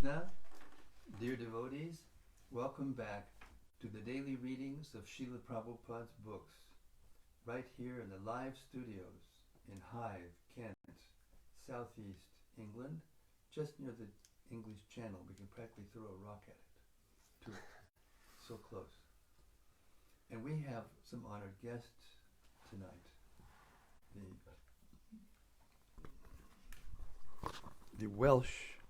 Krishna, dear devotees, welcome back to the daily readings of Srila Prabhupāda's books, right here in the live studios in Hythe, Kent, southeast England, just near the English Channel. We can practically throw a rock at it, to it, so close. And we have some honored guests tonight. The Welsh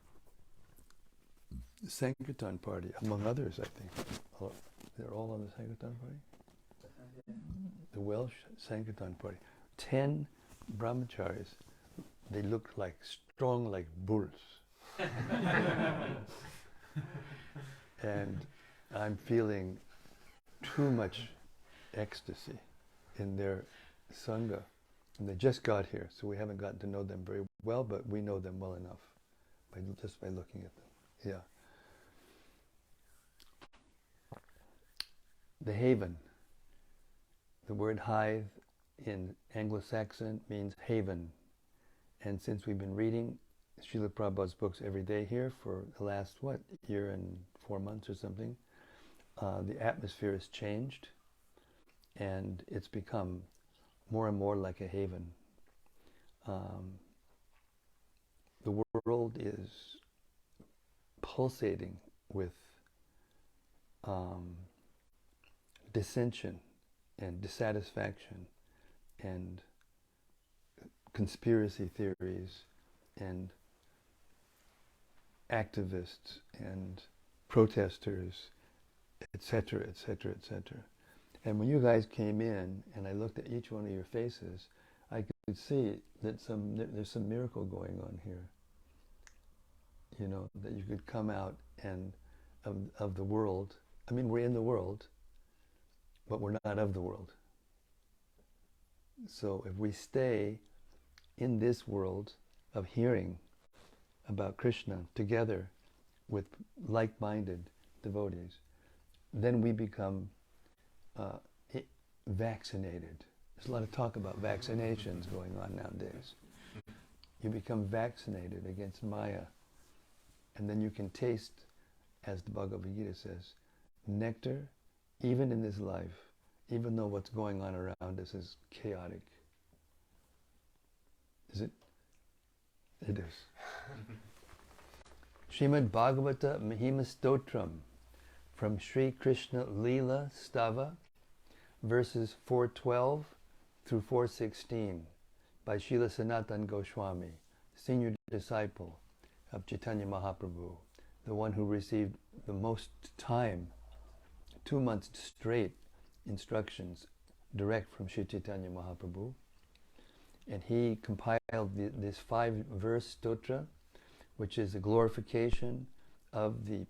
Sankirtan party, among others, I think. They're all on the Sankirtan party? The Welsh Sankirtan party. 10 brahmacharis. They look like strong like bulls. And I'm feeling too much ecstasy in their sangha. And they just got here, so we haven't gotten to know them very well, but we know them well enough just by looking at them. Yeah. The haven. The word Hythe in Anglo-Saxon means haven. And since we've been reading Srila Prabhupāda's books every day here for the last, year and 4 months or something, the atmosphere has changed and it's become more and more like a haven. The world is pulsating with dissension and dissatisfaction and conspiracy theories and activists and protesters, etc., etc., etc. And when you guys came in and I looked at each one of your faces, I could see that there's some miracle going on here. You know, that you could come out and of the world. I mean, we're in the world, but we're not of the world. So if we stay in this world of hearing about Krishna together with like-minded devotees, then we become vaccinated. There's a lot of talk about vaccinations going on nowadays. You become vaccinated against Maya, and then you can taste, as the Bhagavad Gita says, nectar even in this life, even though what's going on around us is chaotic. Is it? It is. Śrīmad-Bhāgavatam Mahima Stotram from Sri Krishna Lila Stava, verses 412 through 416 by Srila Sanatana Goswami, senior disciple of Chaitanya Mahaprabhu, the one who received the most time, 2 months straight instructions direct from Sri Chaitanya Mahaprabhu. And he compiled this 5-verse stotra, which is a glorification of the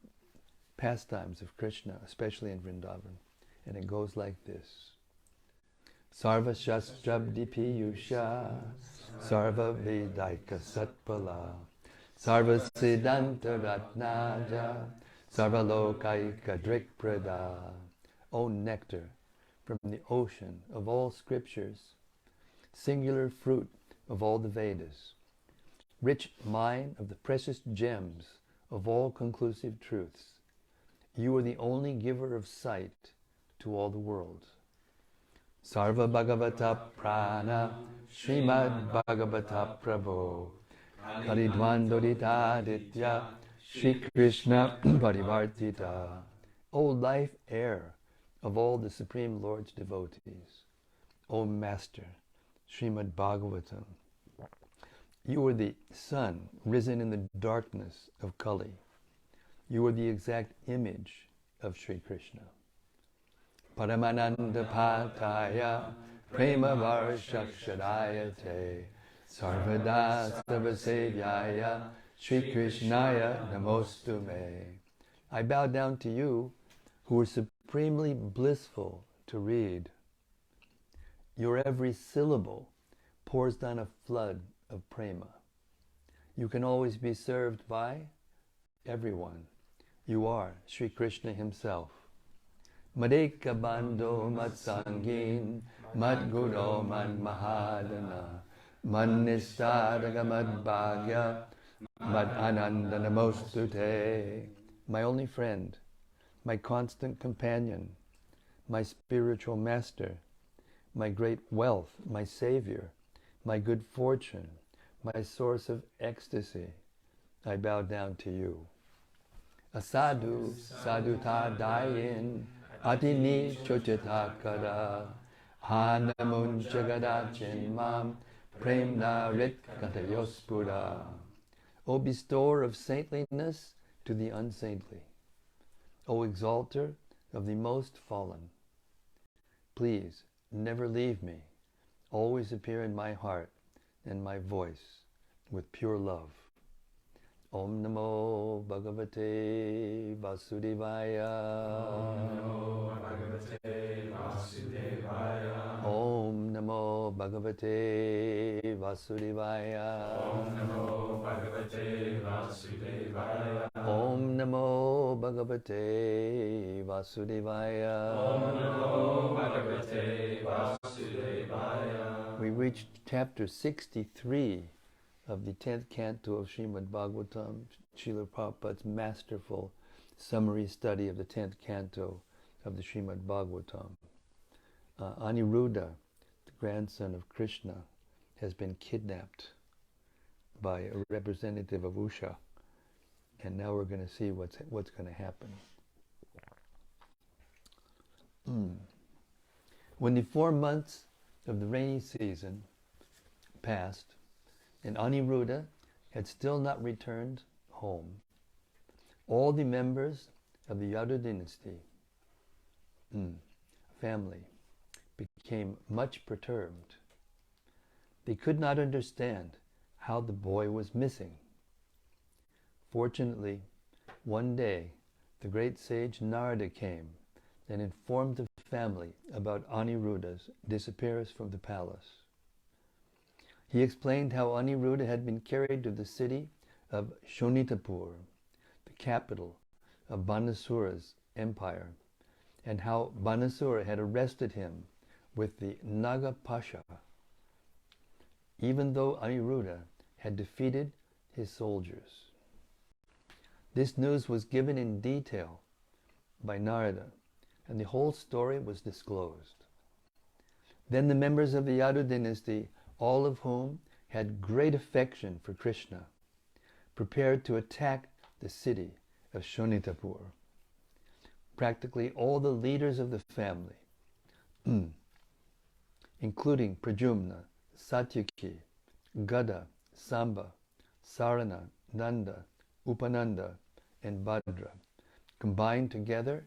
pastimes of Krishna, especially in Vrindavan. And it goes like this. Sarva shastrabdi piyusha, sarva vedaika satpala, sarva siddhanta ratnaja, sarva lokaika drikprada. O nectar from the ocean of all scriptures, singular fruit of all the Vedas, rich mine of the precious gems of all conclusive truths, you are the only giver of sight to all the world. Sarva Bhagavata Prana Śrīmad-Bhāgavata Prabhu Karidvandodita Aditya Shri Krishna Parivartita. O life air of all the Supreme Lord's devotees, O Master Śrīmad-Bhāgavatam, you are the sun risen in the darkness of Kali. You are the exact image of Sri Krishna. Paramananda Pataya Prema Varshakshadayate Sarvada Sarvasevyaya Shri Krishnaya Namostume. I bow down to you who are supremely blissful to read. Your every syllable pours down a flood of prema. You can always be served by everyone. You are Sri Krishna himself. Madeka Bando Matsangin Madguro Mad Mahadana Manistadaga Madbhagya Mad Ananda Namostute, my only friend, my constant companion, my spiritual master, my great wealth, my savior, my good fortune, my source of ecstasy, I bow down to you. Asadu saduta dayin atini chochitakara hanamun jagadachin mam premna rit katayospura. O bestower of saintliness to the unsaintly, O exalter of the most fallen, please never leave me, always appear in my heart and my voice with pure love. Om Namo Bhagavate Vasudevaya. Om Namo Bhagavate Vasudevaya. Om Namo Bhagavate Vasudevaya. Om Namo Bhagavate Vasudevaya. Om Namo Bhagavate Vasudevaya. We reached chapter 63 of the 10th canto of Śrīmad-Bhāgavatam, Srila Prabhupada's masterful summary study of the 10th canto of the Śrīmad-Bhāgavatam. Aniruddha, the grandson of Krishna, has been kidnapped by a representative of Usha, and now we're going to see what's going to happen. When the 4 months of the rainy season passed, and Aniruddha had still not returned home, all the members of the Yadu dynasty family became much perturbed. They could not understand how the boy was missing. Fortunately, one day the great sage Narada came and informed the family about Aniruddha's disappearance from the palace. He explained how Aniruddha had been carried to the city of Shonitapur, the capital of Bāṇāsura's empire, and how Bāṇāsura had arrested him with the Naga Pasha, even though Aniruddha had defeated his soldiers. This news was given in detail by Narada, and the whole story was disclosed. Then the members of the Yadu dynasty, all of whom had great affection for Krishna, prepared to attack the city of Shonitapur. Practically all the leaders of the family, including Pradyumna, Satyaki, Gada, Samba, Sarana, Nanda, Upananda, and Bhadra, combined together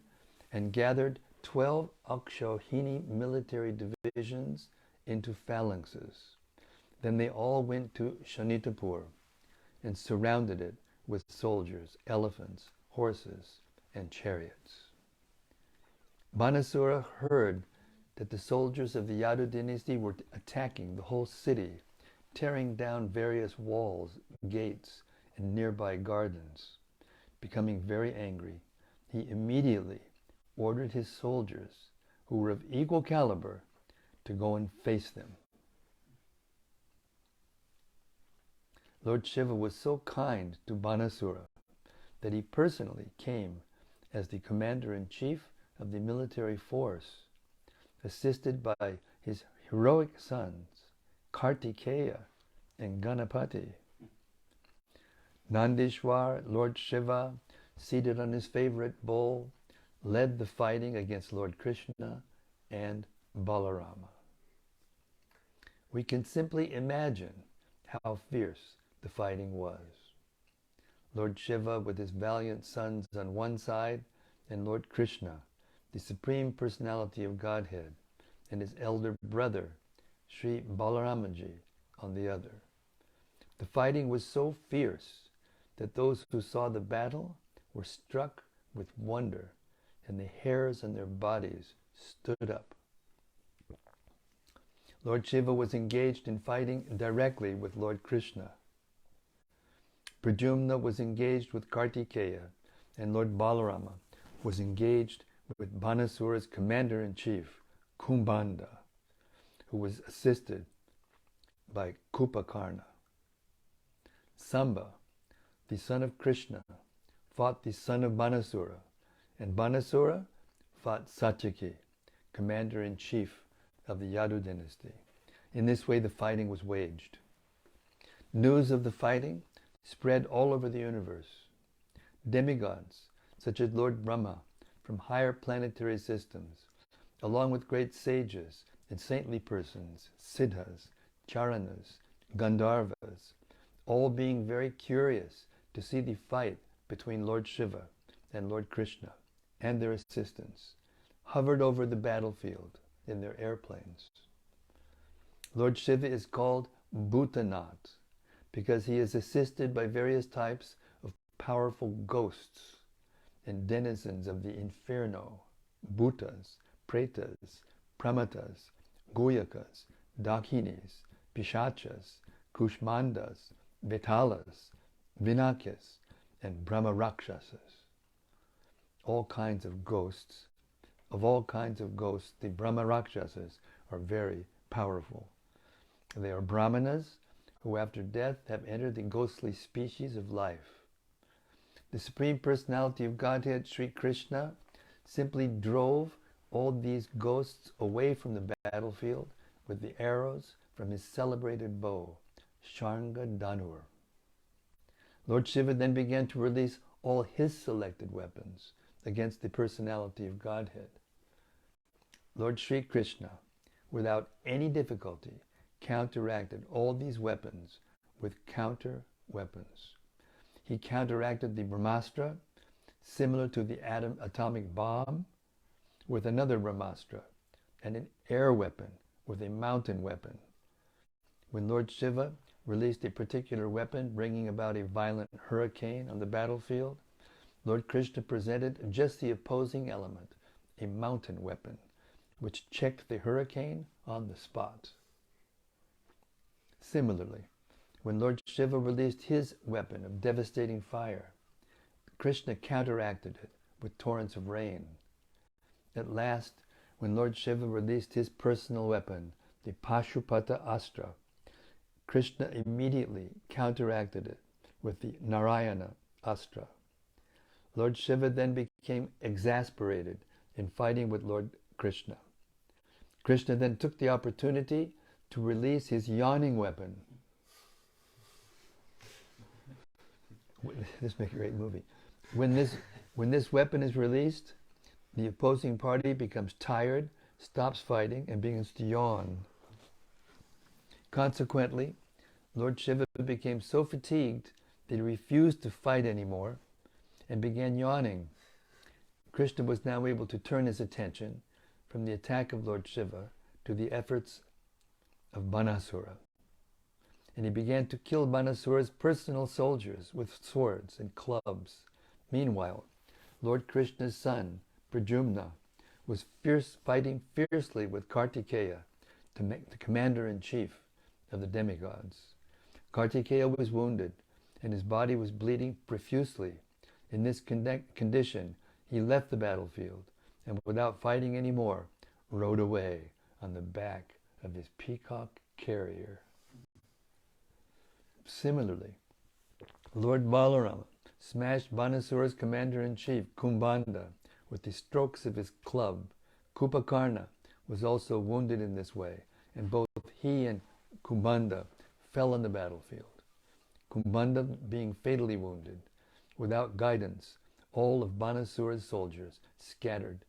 and gathered 12 Akshohini military divisions into phalanxes. Then they all went to Shonitapur and surrounded it with soldiers, elephants, horses, and chariots. Bāṇāsura heard that the soldiers of the Yadu dynasty were attacking the whole city, tearing down various walls, gates, and nearby gardens. Becoming very angry, he immediately ordered his soldiers, who were of equal caliber, to go and face them. Lord Shiva was so kind to Bāṇāsura that he personally came as the commander-in-chief of the military force, assisted by his heroic sons, Kartikeya and Ganapati. Nandishwar, Lord Shiva, seated on his favorite bull, led the fighting against Lord Krishna and Balarama. We can simply imagine how fierce the fighting was. Lord Shiva with his valiant sons on one side, and Lord Krishna, the Supreme Personality of Godhead, and his elder brother, Sri Balaramaji, on the other. The fighting was so fierce that those who saw the battle were struck with wonder, and the hairs on their bodies stood up. Lord Shiva was engaged in fighting directly with Lord Krishna. Pradyumna was engaged with Kartikeya, and Lord Balarama was engaged with Bāṇāsura's commander-in-chief, Kumbhanda, who was assisted by Kupakarna. Samba the son of Krishna, fought the son of Bāṇāsura, and Bāṇāsura fought Satyaki, commander-in-chief of the Yadu dynasty. In this way the fighting was waged. News of the fighting spread all over the universe. Demigods, such as Lord Brahma, from higher planetary systems, along with great sages and saintly persons, siddhas, charanas, gandharvas, all being very curious to see the fight between Lord Shiva and Lord Krishna and their assistants, hovered over the battlefield in their airplanes. Lord Shiva is called Bhutanath because he is assisted by various types of powerful ghosts and denizens of the inferno, bhutas, pretas, pramatas, guyakas, dakinis, pishachas, kushmandas, vitalas, vinakyas, and brahma rakshasas. All kinds of ghosts. Of all kinds of ghosts, the brahma rakshasas are very powerful. They are brahmanas who after death have entered the ghostly species of life. The Supreme Personality of Godhead, Sri Krishna, simply drove all these ghosts away from the battlefield with the arrows from his celebrated bow, Shanga Dhanur. Lord Shiva then began to release all his selected weapons against the personality of Godhead. Lord Sri Krishna, without any difficulty, counteracted all these weapons with counter weapons. He counteracted the Brahmastra, similar to the atomic bomb, with another Brahmastra, and an air weapon with a mountain weapon. When Lord Shiva released a particular weapon bringing about a violent hurricane on the battlefield, Lord Krishna presented just the opposing element, a mountain weapon, which checked the hurricane on the spot. Similarly, when Lord Shiva released his weapon of devastating fire, Krishna counteracted it with torrents of rain. At last, when Lord Shiva released his personal weapon, the Pashupata Astra, Krishna immediately counteracted it with the Narayana Astra. Lord Shiva then became exasperated in fighting with Lord Krishna. Krishna then took the opportunity to release his yawning weapon. This makes a great movie. When this weapon is released, the opposing party becomes tired, stops fighting, and begins to yawn. Consequently, Lord Shiva became so fatigued that he refused to fight anymore and began yawning. Krishna was now able to turn his attention from the attack of Lord Shiva to the efforts of Bāṇāsura. And he began to kill Bāṇāsura's personal soldiers with swords and clubs. Meanwhile, Lord Krishna's son, Pradyumna, was fighting fiercely with Kartikeya, the commander-in-chief of the demigods. Kartikeya was wounded, and his body was bleeding profusely. In this condition, he left the battlefield, and without fighting any more, rode away on the back of his peacock carrier. Similarly, Lord Balarama smashed Bāṇāsura's commander-in-chief, Kumbhanda, with the strokes of his club. Kupakarna was also wounded in this way, and both he and Kumbhanda fell on the battlefield. Kumbhanda being fatally wounded, without guidance, all of Bāṇāsura's soldiers scattered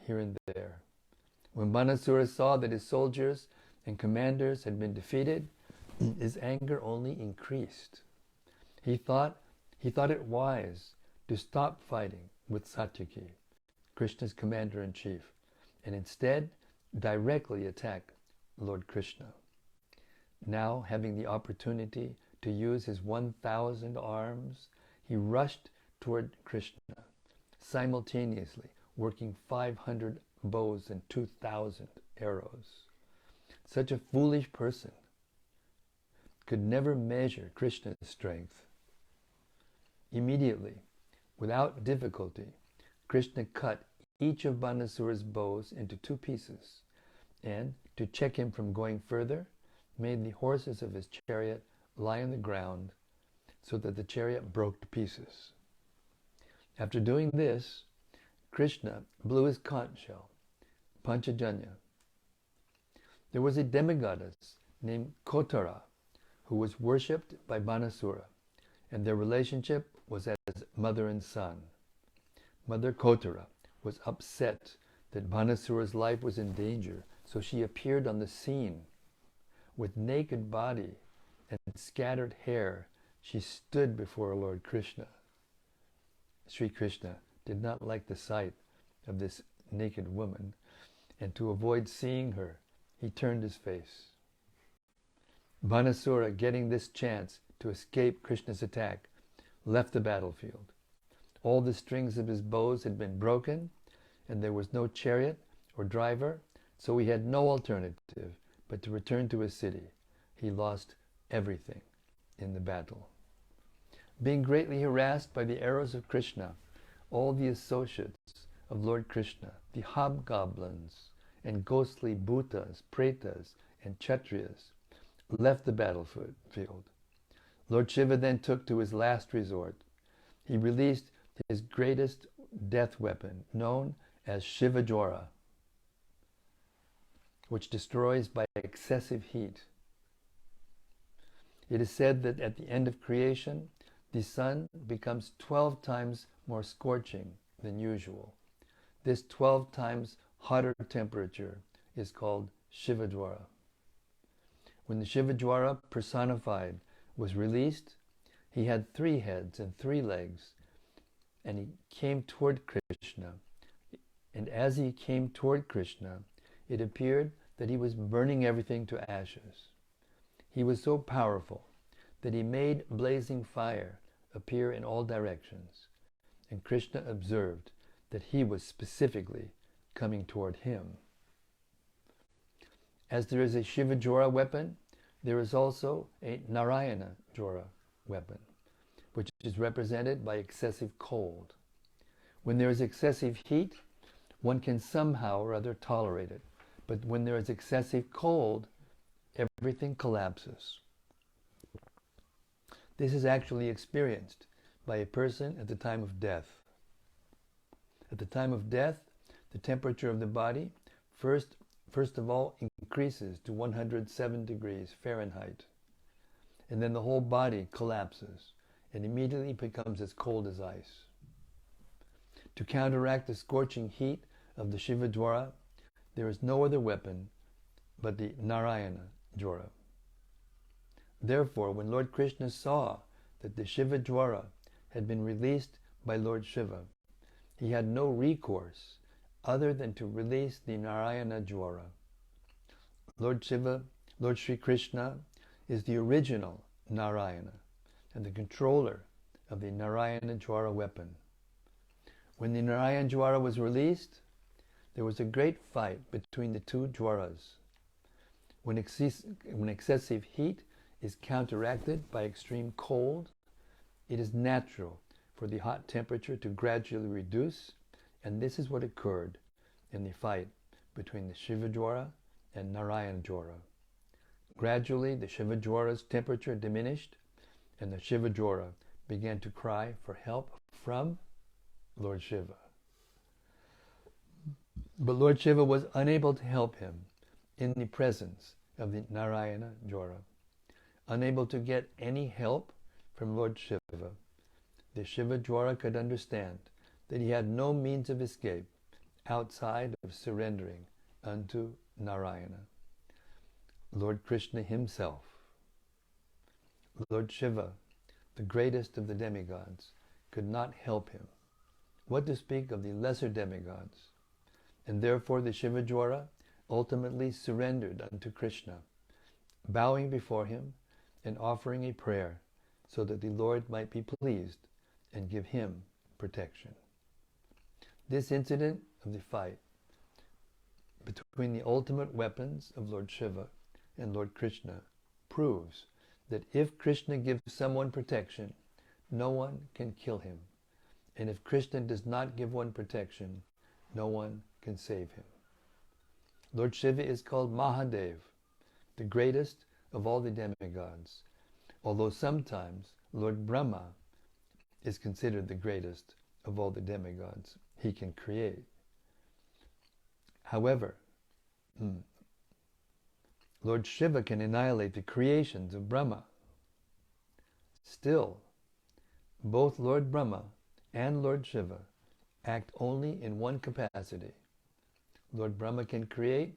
here and there. When Bāṇāsura saw that his soldiers and commanders had been defeated, his anger only increased. He thought it wise to stop fighting with Satyaki, Krishna's commander-in-chief, and instead directly attack Lord Krishna. Now, having the opportunity to use his 1,000 arms, he rushed toward Krishna, simultaneously working 500 bows and 2,000 arrows. Such a foolish person could never measure Krishna's strength. Immediately, without difficulty, Krishna cut each of Bāṇāsura's bows into 2 pieces, and, to check him from going further, made the horses of his chariot lie on the ground, so that the chariot broke to pieces. After doing this, Krishna blew his conch shell, Panchajanya. There was a demigoddess named Kotara who was worshipped by Bāṇāsura, and their relationship was as mother and son. Mother Kotara was upset that Bāṇāsura's life was in danger, so she appeared on the scene. With naked body and scattered hair, she stood before Lord Krishna. Sri Krishna did not like the sight of this naked woman, and to avoid seeing her, he turned his face. Bāṇāsura, getting this chance to escape Krishna's attack, left the battlefield. All the strings of his bows had been broken, and there was no chariot or driver, so he had no alternative but to return to his city. He lost everything in the battle. Being greatly harassed by the arrows of Krishna, all the associates of Lord Krishna, the hobgoblins and ghostly bhutas, pretas, and kshatriyas, left the battlefield. Lord Shiva then took to his last resort. He released his greatest death weapon, known as Shivajwara, which destroys by excessive heat. It is said that at the end of creation, the sun becomes 12 times more scorching than usual. This 12 times hotter temperature is called Shivajwara. When the Shivajwara personified was released, he had 3 heads and 3 legs, and he came toward Krishna. And as he came toward Krishna, it appeared that he was burning everything to ashes. He was so powerful that he made blazing fire appear in all directions, and Krishna observed that he was specifically coming toward him. As there is a Shivajwara weapon, there is also a Narayana Jwara weapon, which is represented by excessive cold. When there is excessive heat, one can somehow or other tolerate it, but when there is excessive cold, everything collapses. This is actually experienced by a person at the time of death. At the time of death, the temperature of the body first of all increases to 107 degrees Fahrenheit, and then the whole body collapses and immediately becomes as cold as ice. To counteract the scorching heat of the Shivajwara, there is no other weapon but the Narayana Jwara. Therefore, when Lord Krishna saw that the Shivajwara had been released by Lord Shiva, he had no recourse other than to release the Narayana Jwara. Lord Sri Krishna is the original Narayana and the controller of the Narayana Jwara weapon. When the Narayana Jwara was released, there was a great fight between the 2 Jwaras. When excessive heat is counteracted by extreme cold, it is natural for the hot temperature to gradually reduce, and this is what occurred in the fight between the Shivajwara and Narayana Jwara. Gradually, the Shivajwara's temperature diminished, and the Shivajwara began to cry for help from Lord Shiva. But Lord Shiva was unable to help him in the presence of the Narayana Jwara. Unable to get any help from Lord Shiva, the Shivajwara could understand that he had no means of escape outside of surrendering unto Narayana, Lord Krishna himself. Lord Shiva, the greatest of the demigods, could not help him. What to speak of the lesser demigods? And therefore the Shivajwara ultimately surrendered unto Krishna, bowing before him and offering a prayer so that the Lord might be pleased and give him protection. This incident of the fight between the ultimate weapons of Lord Shiva and Lord Krishna proves that if Krishna gives someone protection, no one can kill him. And if Krishna does not give one protection, no one can save him. Lord Shiva is called Mahadev, the greatest of all the demigods, although sometimes Lord Brahma is considered the greatest of all the demigods he can create. However, Lord Shiva can annihilate the creations of Brahma. Still, both Lord Brahma and Lord Shiva act only in one capacity. Lord Brahma can create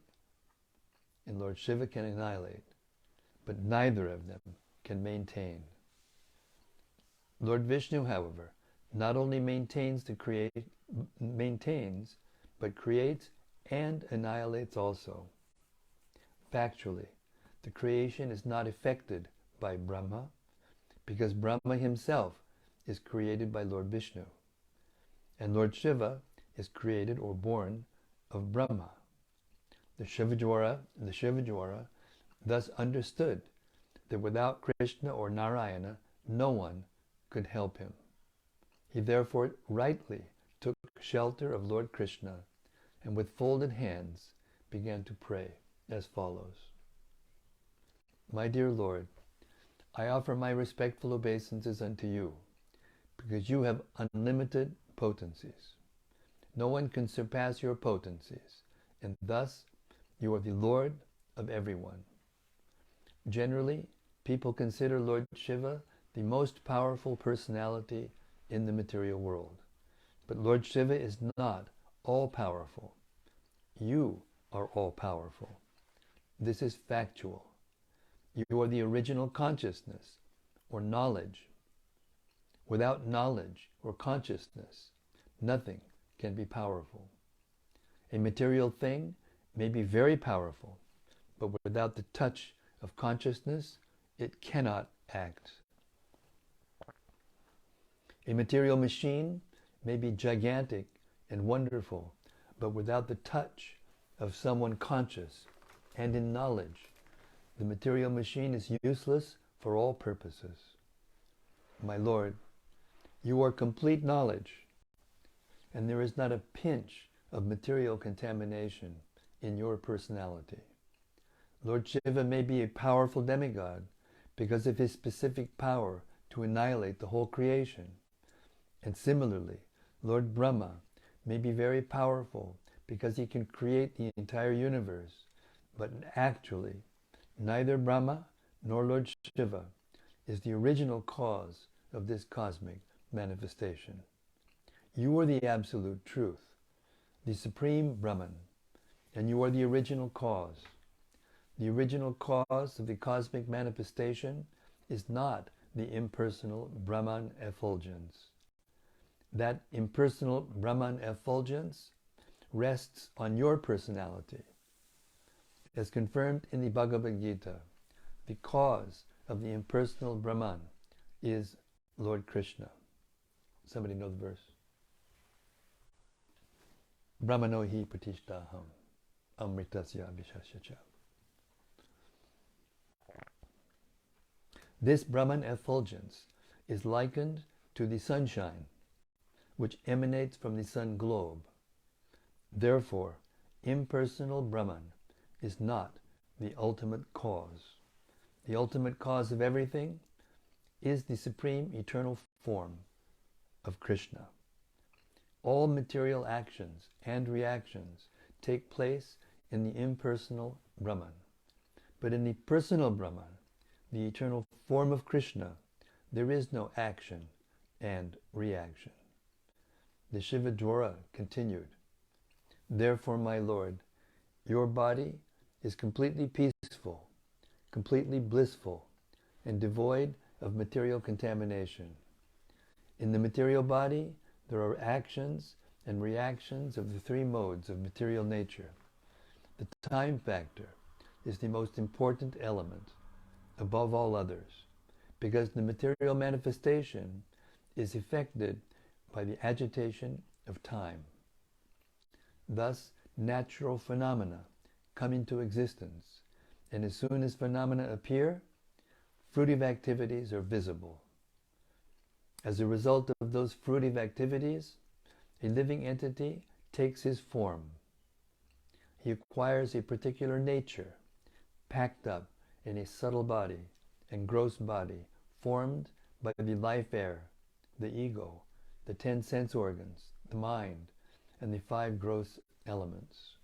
and Lord Shiva can annihilate, but neither of them can maintain. Lord Vishnu, however, not only maintains, but creates and annihilates also. Factually, the creation is not affected by Brahma, because Brahma himself is created by Lord Vishnu, and Lord Shiva is created or born of Brahma. The Shivajwara thus understood that without Krishna or Narayana, no one could help him. He therefore rightly took shelter of Lord Krishna and with folded hands began to pray as follows. My dear Lord, I offer my respectful obeisances unto you, because you have unlimited potencies. No one can surpass your potencies, and thus you are the Lord of everyone. Generally, people consider Lord Shiva the most powerful personality in the material world. But Lord Shiva is not all-powerful. You are all-powerful. This is factual. You are the original consciousness or knowledge. Without knowledge or consciousness, nothing can be powerful. A material thing may be very powerful, but without the touch of consciousness, it cannot act. A material machine may be gigantic and wonderful, but without the touch of someone conscious and in knowledge, the material machine is useless for all purposes. My Lord, you are complete knowledge, and there is not a pinch of material contamination in your personality. Lord Shiva may be a powerful demigod because of his specific power to annihilate the whole creation. And similarly, Lord Brahma may be very powerful because he can create the entire universe, but actually, neither Brahma nor Lord Shiva is the original cause of this cosmic manifestation. You are the absolute truth, the supreme Brahman, and you are the original cause. The original cause of the cosmic manifestation is not the impersonal Brahman effulgence. That impersonal Brahman effulgence rests on your personality. As confirmed in the Bhagavad Gita, the cause of the impersonal Brahman is Lord Krishna. Somebody know the verse? Brahmano hi pratishtaham amritasya vishasyacha. This Brahman effulgence is likened to the sunshine, which emanates from the sun globe. Therefore, impersonal Brahman is not the ultimate cause. The ultimate cause of everything is the supreme eternal form of Krishna. All material actions and reactions take place in the impersonal Brahman. But in the personal Brahman, the eternal form of Krishna, there is no action and reaction. The Shivajwara continued, Therefore, my Lord, your body is completely peaceful, completely blissful, and devoid of material contamination. In the material body, there are actions and reactions of the three modes of material nature. The time factor is the most important element, above all others, because the material manifestation is affected by the agitation of time. Thus, natural phenomena come into existence, and as soon as phenomena appear, fruitive activities are visible. As a result of those fruitive activities, a living entity takes his form. He acquires a particular nature, packed up in a subtle body and gross body, formed by the life air, the ego, the 10 sense organs, the mind, and the 5 gross elements.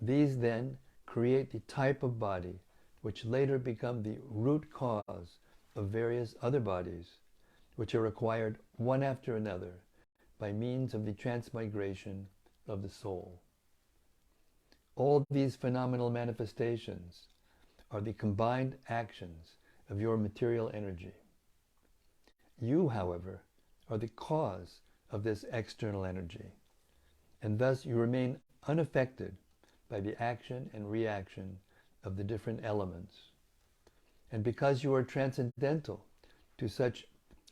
These then create the type of body which later become the root cause of various other bodies, which are acquired one after another by means of the transmigration of the soul. All these phenomenal manifestations are the combined actions of your material energy. You, however, are the cause of this external energy, and thus you remain unaffected by the action and reaction of the different elements. And because you are transcendental to such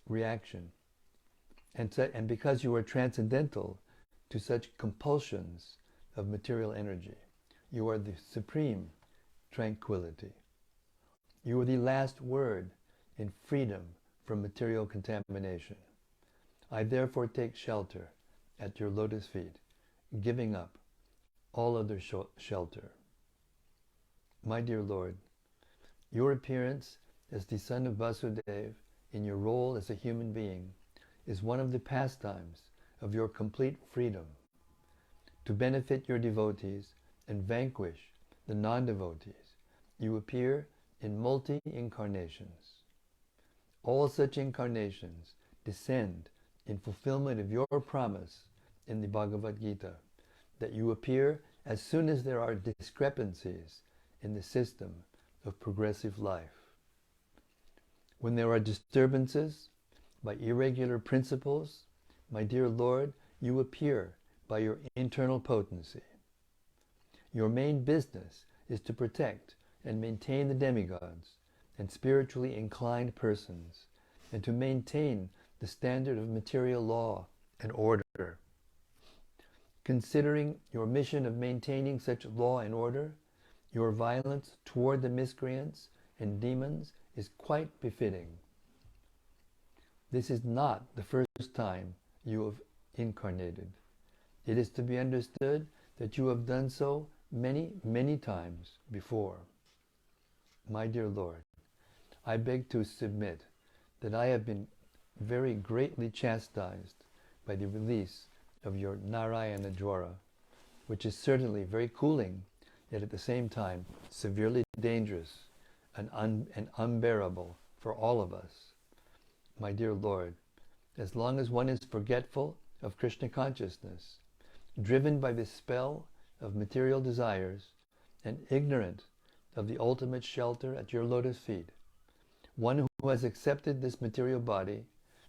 reaction, and because you are transcendental to such compulsions of material energy, you are the supreme tranquility. You are the last word in freedom from material contamination. I therefore take shelter at your lotus feet, giving up all other shelter. My dear Lord, your appearance as the son of Vāsadeva in your role as a human being is one of the pastimes of your complete freedom. To benefit your devotees and vanquish the non-devotees, you appear in multi-incarnations. All such incarnations descend in fulfillment of your promise in the Bhagavad Gita, that you appear as soon as there are discrepancies in the system of progressive life. When there are disturbances by irregular principles, my dear Lord, you appear by your internal potency. Your main business is to protect and maintain the demigods and spiritually inclined persons, and to maintain the standard of material law and order. Considering your mission of maintaining such law and order, your violence toward the miscreants and demons is quite befitting. This is not the first time you have incarnated. It is to be understood that you have done so many, many times before. My dear Lord, I beg to submit that I have been very greatly chastised by the release of your Narayana Jwara, which is certainly very cooling, yet at the same time severely dangerous and unbearable for all of us. My dear Lord, as long as one is forgetful of Krishna consciousness, driven by the spell of material desires, and ignorant of the ultimate shelter at your lotus feet, one who has accepted this material body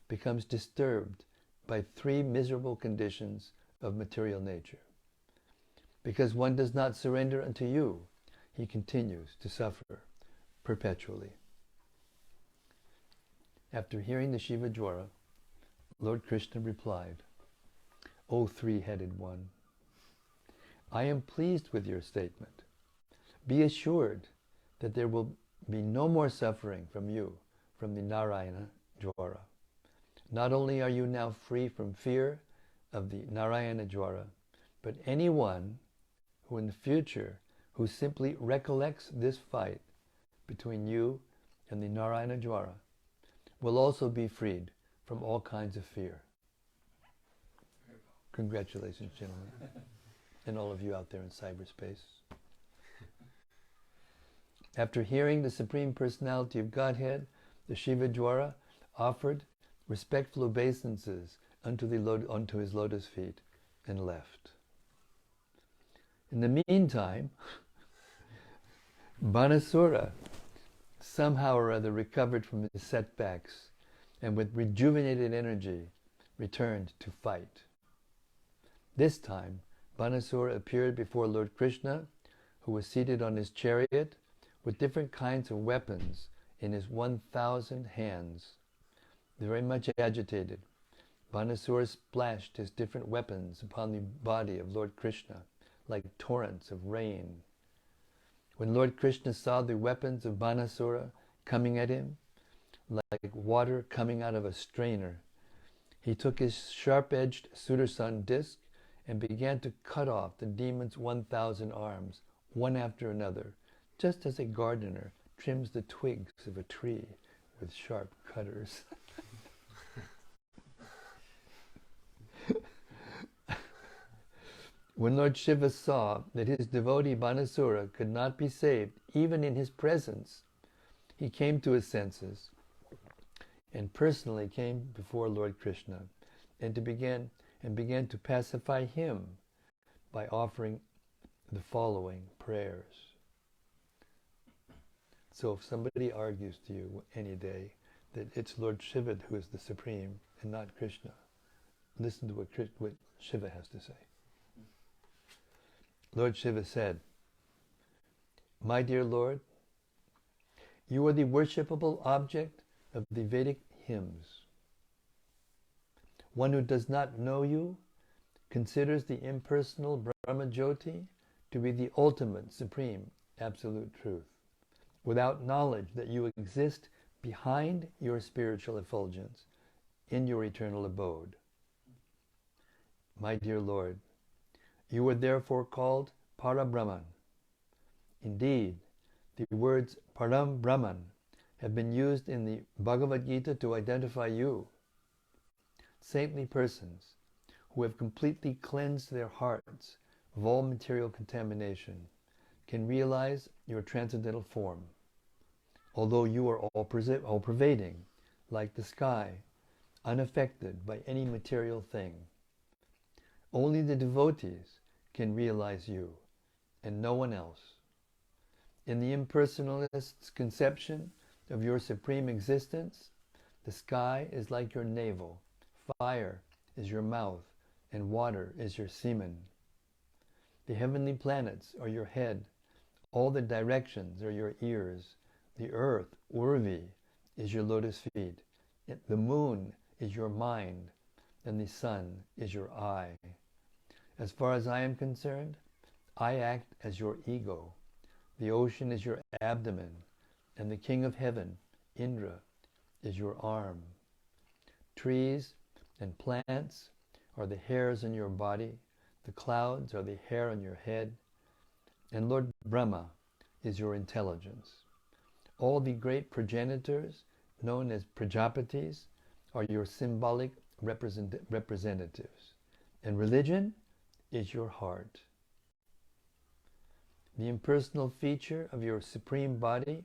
becomes disturbed by 3 miserable conditions of material nature. Because one does not surrender unto you, he continues to suffer perpetually. After hearing the Shiva Jwara, Lord Krishna replied, O 3-headed one, I am pleased with your statement. Be assured that there will be no more suffering from you from the Narayana Jwara. Not only are you now free from fear of the Narayana Jwara, but anyone who in the future who simply recollects this fight between you and the Narayana Jwara will also be freed from all kinds of fear. Congratulations, gentlemen, and all of you out there in cyberspace. After hearing the Supreme Personality of Godhead, the Shiva Jwara offered respectful obeisances unto his lotus feet and left. In the meantime, Bāṇāsura somehow or other recovered from his setbacks and with rejuvenated energy returned to fight. This time, Bāṇāsura appeared before Lord Krishna, who was seated on his chariot with different kinds of weapons in his 1,000 hands. Very much agitated, Bāṇāsura splashed his different weapons upon the body of Lord Krishna like torrents of rain. When Lord Krishna saw the weapons of Bāṇāsura coming at him, like water coming out of a strainer, he took his sharp-edged Sudarshan disc and began to cut off the demon's 1,000 arms, one after another, just as a gardener trims the twigs of a tree with sharp cutters. When Lord Shiva saw that his devotee Bāṇāsura could not be saved, even in his presence, he came to his senses and personally came before Lord Krishna and began to pacify him by offering the following prayers. So if somebody argues to you any day that it's Lord Shiva who is the supreme and not Krishna, listen to what Shiva has to say. Lord Shiva said, "My dear Lord, you are the worshipable object of the Vedic hymns. One who does not know you considers the impersonal Brahma Jyoti to be the ultimate, supreme, absolute truth, without knowledge that you exist behind your spiritual effulgence in your eternal abode. My dear Lord, you are therefore called Parabrahman. Indeed, the words Param Brahman have been used in the Bhagavad Gita to identify you. Saintly persons who have completely cleansed their hearts of all material contamination can realize your transcendental form, although you are all-pervading, like the sky, unaffected by any material thing. Only the devotees can realize you, and no one else. In the impersonalist's conception of your supreme existence, the sky is like your navel, fire is your mouth, and water is your semen. The heavenly planets are your head, all the directions are your ears, the earth, Urvi, is your lotus feet, the moon is your mind, and the sun is your eye. As far as I am concerned, I act as your ego. The ocean is your abdomen, and the king of heaven, Indra, is your arm. Trees and plants are the hairs on your body, the clouds are the hair on your head, and Lord Brahma is your intelligence. All the great progenitors, known as Prajapatis, are your symbolic representatives, and religion is your heart. The impersonal feature of your supreme body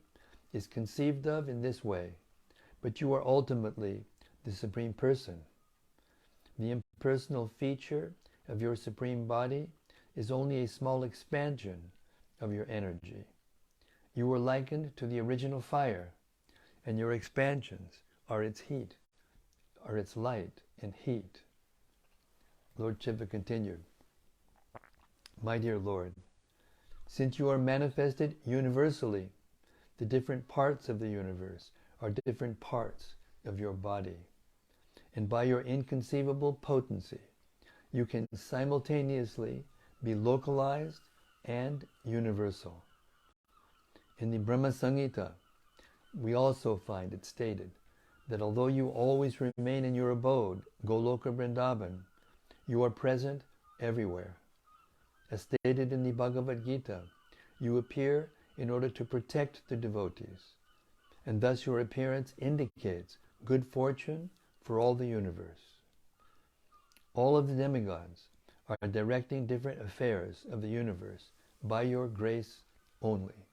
is conceived of in this way, but you are ultimately the supreme person. The impersonal feature of your supreme body is only a small expansion of your energy. You were likened to the original fire, and your expansions are its heat, are its light and heat. Lord Shiva continued, My dear Lord, since you are manifested universally, the different parts of the universe are different parts of your body. And by your inconceivable potency, you can simultaneously be localized and universal. In the Brahma Samhita, we also find it stated that although you always remain in your abode, Goloka Vrindavan, you are present everywhere. As stated in the Bhagavad Gita, you appear in order to protect the devotees, and thus your appearance indicates good fortune for all the universe. All of the demigods are directing different affairs of the universe by your grace only.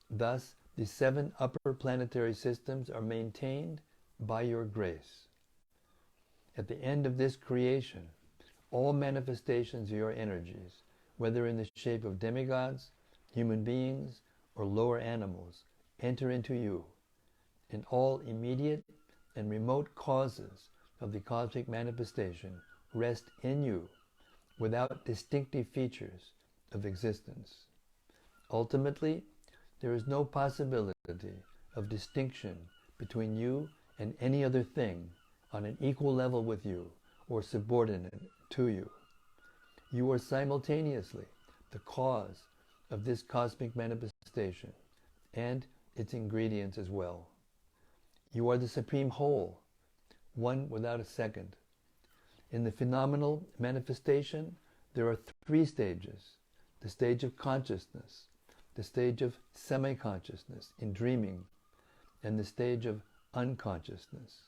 Thus, the 7 upper planetary systems are maintained by your grace. At the end of this creation, all manifestations of your energies, whether in the shape of demigods, human beings, or lower animals, enter into you, and all immediate and remote causes of the cosmic manifestation rest in you without distinctive features of existence. Ultimately, there is no possibility of distinction between you and any other thing on an equal level with you or subordinate to you. You are simultaneously the cause of this cosmic manifestation and its ingredients as well. You are the supreme whole, one without a second. In the phenomenal manifestation, there are 3 stages: the stage of consciousness, the stage of semi-consciousness in dreaming, and the stage of unconsciousness.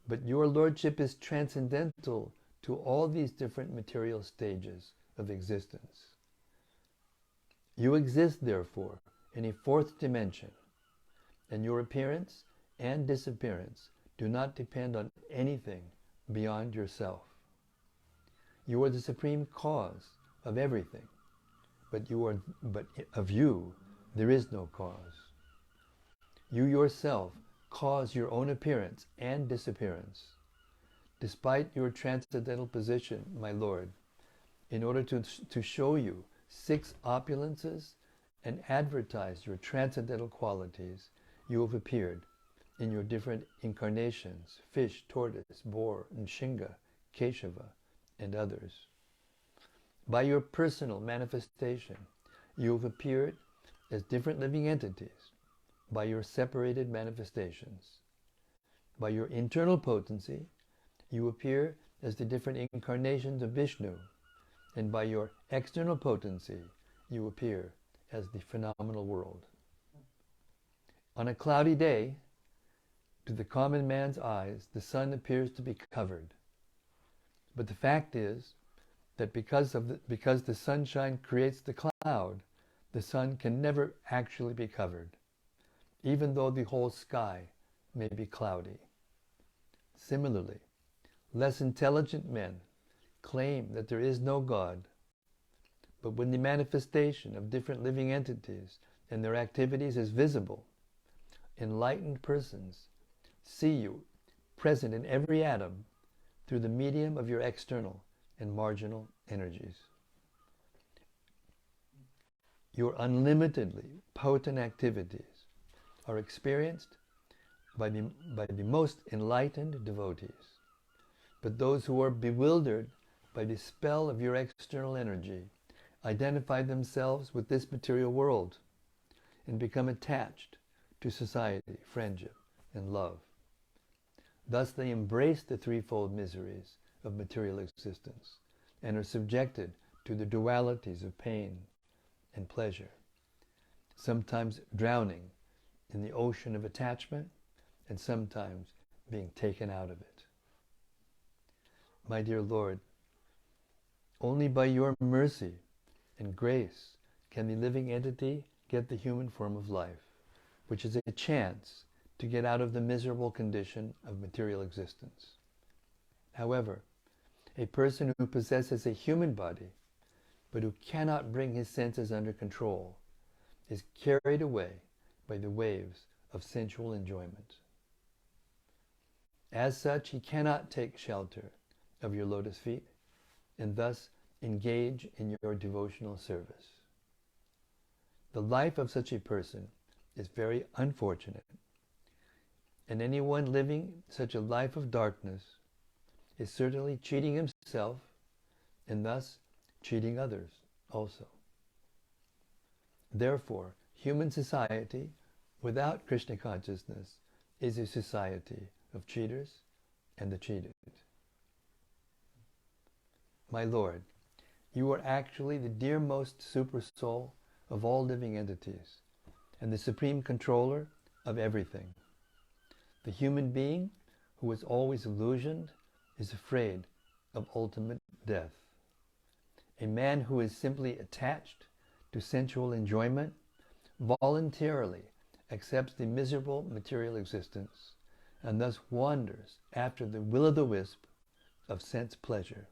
But your Lordship is transcendental to all these different material stages of existence. You exist, therefore, in a fourth dimension, and your appearance and disappearance do not depend on anything beyond yourself. You are the supreme cause of everything, but of you there is no cause. You yourself cause your own appearance and disappearance. Despite your transcendental position, my Lord, in order to show you 6 opulences and advertise your transcendental qualities, you have appeared in your different incarnations, fish, tortoise, boar, Nrsimha, Keshava, and others. By your personal manifestation, you have appeared as different living entities by your separated manifestations. By your internal potency, you appear as the different incarnations of Vishnu, and by your external potency, you appear as the phenomenal world. On a cloudy day, to the common man's eyes, the sun appears to be covered. But the fact is that because the sunshine creates the cloud, the sun can never actually be covered, even though the whole sky may be cloudy. Similarly, less intelligent men claim that there is no God, but when the manifestation of different living entities and their activities is visible, enlightened persons see you present in every atom through the medium of your external and marginal energies. Your unlimitedly potent activities are experienced by the most enlightened devotees. But those who are bewildered by the spell of your external energy identify themselves with this material world and become attached to society, friendship, and love. Thus they embrace the threefold miseries of material existence and are subjected to the dualities of pain and pleasure, sometimes drowning in the ocean of attachment and sometimes being taken out of it. My dear Lord, only by your mercy and grace can the living entity get the human form of life, which is a chance to get out of the miserable condition of material existence. However, a person who possesses a human body, but who cannot bring his senses under control, is carried away by the waves of sensual enjoyment. As such, he cannot take shelter of your lotus feet and thus engage in your devotional service. The life of such a person is very unfortunate, and anyone living such a life of darkness is certainly cheating himself and thus cheating others also. Therefore, human society without Krishna consciousness is a society of cheaters and the cheated. My Lord, you are actually the dearmost super soul of all living entities and the supreme controller of everything. The human being who is always illusioned is afraid of ultimate death. A man who is simply attached to sensual enjoyment voluntarily accepts the miserable material existence and thus wanders after the will-o'-the-wisp of sense pleasure.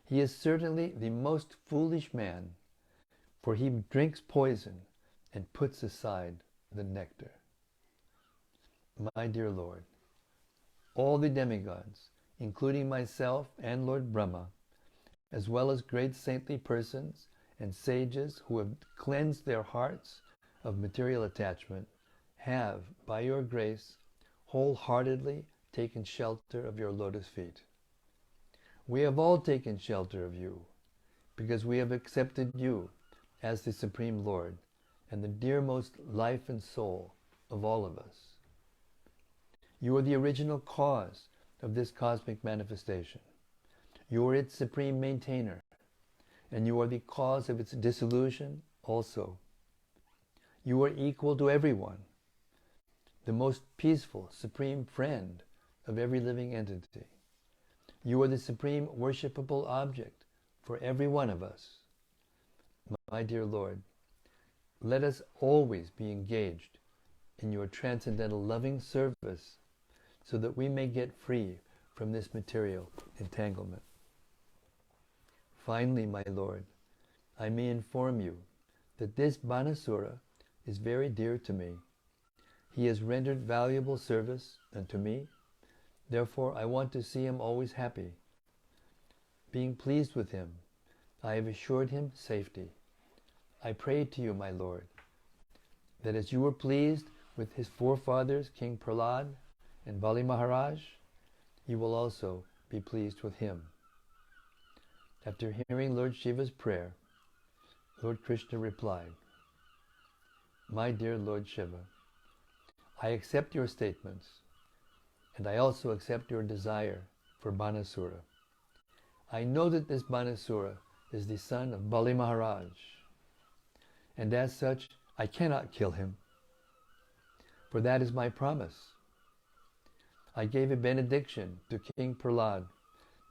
He is certainly the most foolish man, for he drinks poison and puts aside the nectar. My dear Lord, all the demigods, including myself and Lord Brahma, as well as great saintly persons and sages who have cleansed their hearts of material attachment, have, by your grace, wholeheartedly taken shelter of your lotus feet. We have all taken shelter of you, because we have accepted you as the Supreme Lord and the dearmost life and soul of all of us. You are the original cause of this cosmic manifestation. You are its supreme maintainer, and you are the cause of its dissolution also. You are equal to everyone. the most peaceful, supreme friend of every living entity. You are the supreme worshipable object for every one of us. My dear Lord, let us always be engaged in your transcendental loving service so that we may get free from this material entanglement. Finally, my Lord, I may inform you that this Bāṇāsura is very dear to me. He has rendered valuable service unto me. Therefore, I want to see him always happy. Being pleased with him, I have assured him safety. I pray to you, my Lord, that as you were pleased with his forefathers, King Prahlād and Bali Maharaj, you will also be pleased with him. After hearing Lord Shiva's prayer, Lord Krishna replied, My dear Lord Shiva, I accept your statements, and I also accept your desire for Bāṇāsura. I know that this Bāṇāsura is the son of Bali Maharaj, and as such, I cannot kill him, for that is my promise. I gave a benediction to King Prahlād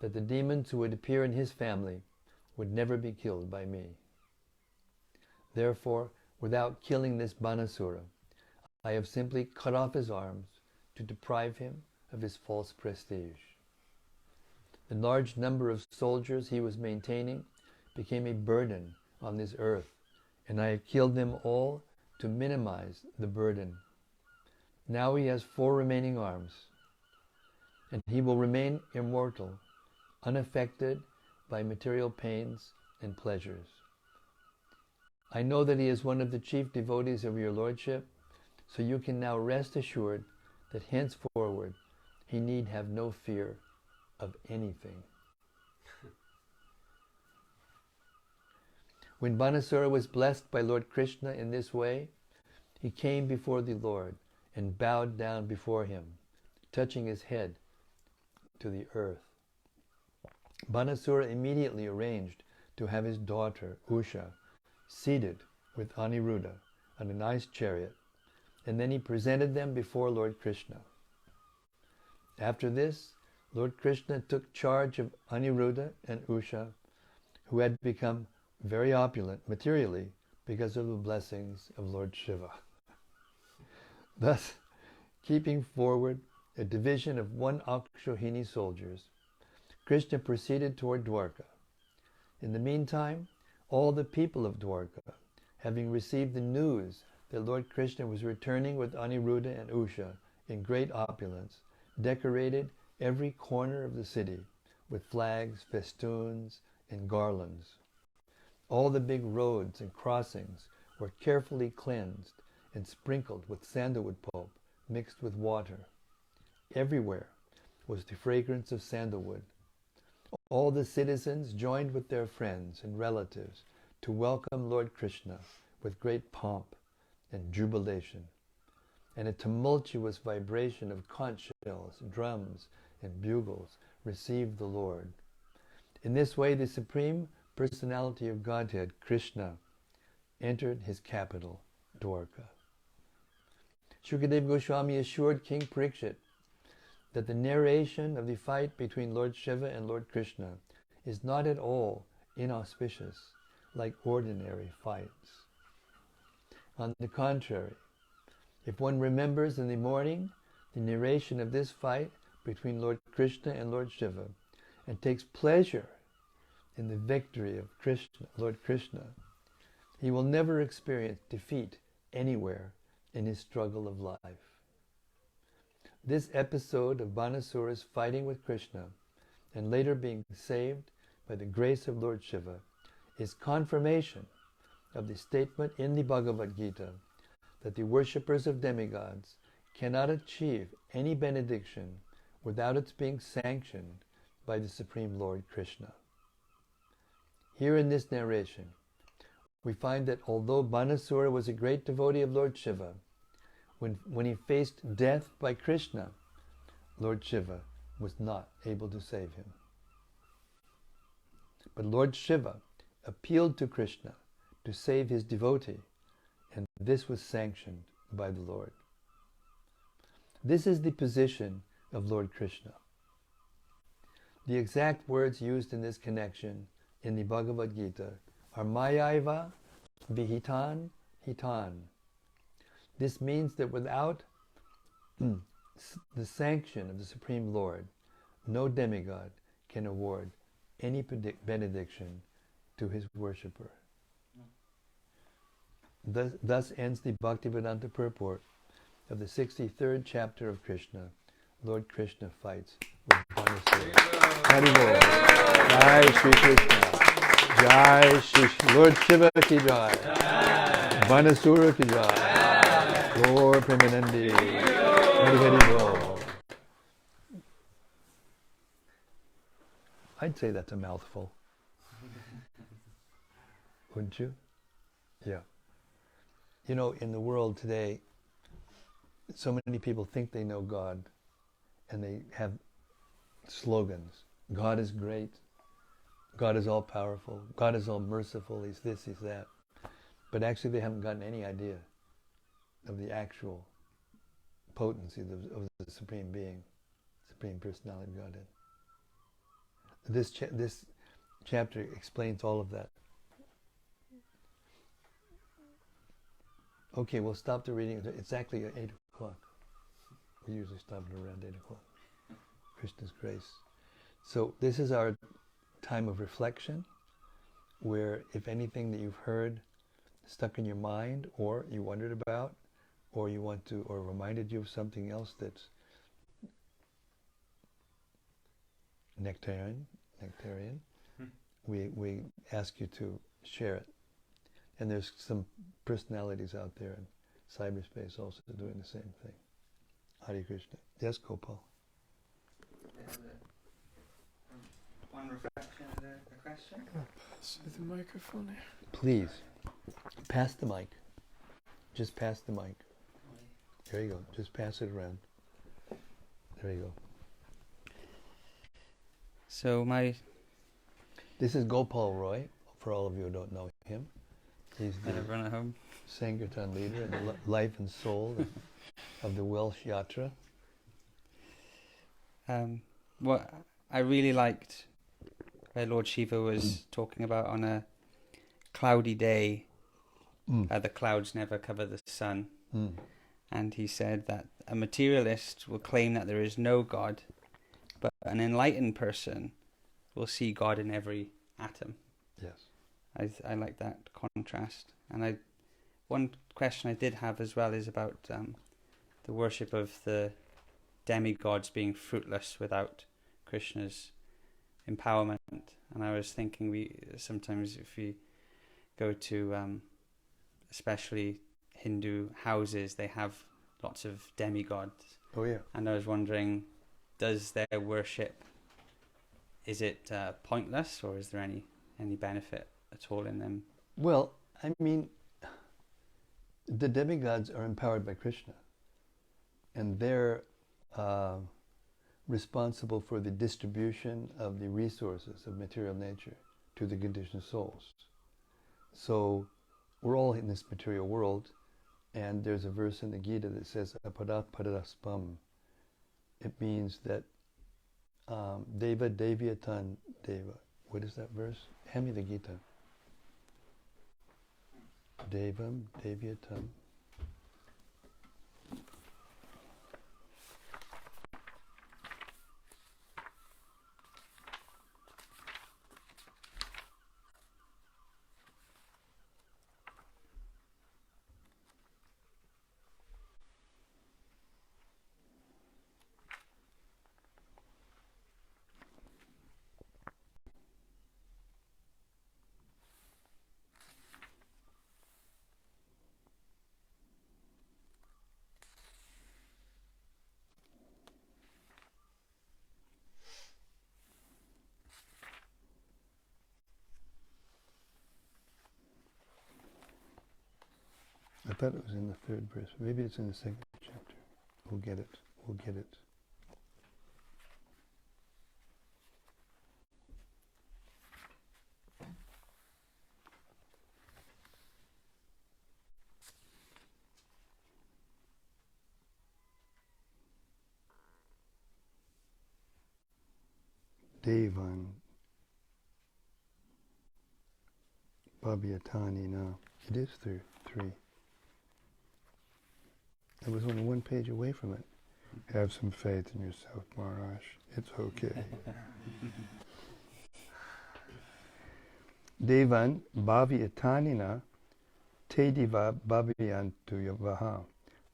that the demons who would appear in his family would never be killed by me. Therefore, without killing this Bāṇāsura, I have simply cut off his arms to deprive him of his false prestige. The large number of soldiers he was maintaining became a burden on this earth, and I have killed them all to minimize the burden. Now he has 4 remaining arms, and he will remain immortal, unaffected by material pains and pleasures. I know that he is one of the chief devotees of your Lordship, so you can now rest assured that henceforward he need have no fear of anything. When Bāṇāsura was blessed by Lord Krishna in this way, he came before the Lord and bowed down before him, touching his head to the earth. Bāṇāsura immediately arranged to have his daughter, Usha, seated with Aniruddha on a nice chariot, and then he presented them before Lord Krishna. After this, Lord Krishna took charge of Aniruddha and Usha, who had become very opulent materially because of the blessings of Lord Shiva. Thus, keeping forward a division of 1 Akshohini soldiers, Krishna proceeded toward Dwarka. In the meantime, all the people of Dwarka, having received the news that Lord Krishna was returning with Aniruddha and Usha in great opulence, decorated every corner of the city with flags, festoons, and garlands. All the big roads and crossings were carefully cleansed and sprinkled with sandalwood pulp mixed with water. Everywhere was the fragrance of sandalwood. All the citizens joined with their friends and relatives to welcome Lord Krishna with great pomp and jubilation, and a tumultuous vibration of conch shells, drums, and bugles received the Lord. In this way, the Supreme Personality of Godhead, Krishna, entered his capital, Dwarka. Shukadeva Goswami assured King Parikshit that the narration of the fight between Lord Shiva and Lord Krishna is not at all inauspicious like ordinary fights. On the contrary, if one remembers in the morning the narration of this fight between Lord Krishna and Lord Shiva and takes pleasure in the victory of Lord Krishna, he will never experience defeat anywhere in his struggle of life. This episode of Bāṇāsura's fighting with Krishna and later being saved by the grace of Lord Shiva is confirmation of the statement in the Bhagavad Gita that the worshippers of demigods cannot achieve any benediction without its being sanctioned by the Supreme Lord Krishna. Here in this narration, we find that although Bāṇāsura was a great devotee of Lord Shiva, when he faced death by Krishna, Lord Shiva was not able to save him. But Lord Shiva appealed to Krishna to save his devotee, and this was sanctioned by the Lord. This is the position of Lord Krishna. The exact words used in this connection in the Bhagavad Gita are Mayaiva Vihitan Hitan. This means that without the sanction of the Supreme Lord, no demigod can award any benediction to his worshipper. Thus ends the Bhaktivedanta purport of the 63rd chapter of Krishna. Lord Krishna fights with Bāṇāsura. Haribol. Jai Shri Krishna. Jai Shri Lord Shiva ki jai. Bāṇāsura ki jai. Lord Premanandi. Hari Hari Bol. I'd say that's a mouthful. Wouldn't you? Yeah. You know, in the world today, so many people think they know God, and they have slogans. God is great. God is all powerful. God is all merciful. He's this, he's that. But actually they haven't gotten any idea of the actual potency of the Supreme Being, Supreme Personality of Godhead. This chapter explains all of that. Okay, we'll stop the reading. It's exactly at 8 o'clock. We usually stop at around 8 o'clock. Krishna's grace. So this is our time of reflection, where if anything that you've heard stuck in your mind, or you wondered about, or you want to, or reminded you of something else that's nectarian, we ask you to share it. And there's some personalities out there in cyberspace also doing the same thing. Hare Krishna. Yes, Gopal. One reflection and a question. Pass the microphone here. Please, pass the mic. Just pass the mic. There you go. Just pass it around. There you go. So This is Gopal Roy, for all of you who don't know him. He's the run at home. Sankirtan leader and the life and soul of the Welsh Yatra. What I really liked where Lord Shiva was talking about on a cloudy day, the clouds never cover the sun. And he said that a materialist will claim that there is no God, but an enlightened person will see God in every atom. Yes. I like that contrast. And one question I did have as well is about the worship of the demigods being fruitless without Krishna's empowerment. And I was thinking sometimes if we go to especially Hindu houses, they have lots of demigods. Oh yeah. And I was wondering, does their worship, is it pointless, or is there any benefit at all in them? Well, I mean, the demigods are empowered by Krishna, and they're responsible for the distribution of the resources of material nature to the conditioned souls. So we're all in this material world, and there's a verse in the Gita that says aparat paradaspam. It means that Deva Devyatan Deva. What is that verse? Hand me the Gita. Devam Devyatam. I thought it was in the third verse. Maybe it's in the second chapter. We'll get it. We'll get it. Devan Bhavyatani. No, it is through 3. I was only 1 page away from it. Have some faith in yourself, Maharaj. It's okay. Devan Bhavyatanina Tediva Bhavyantu Yavaha.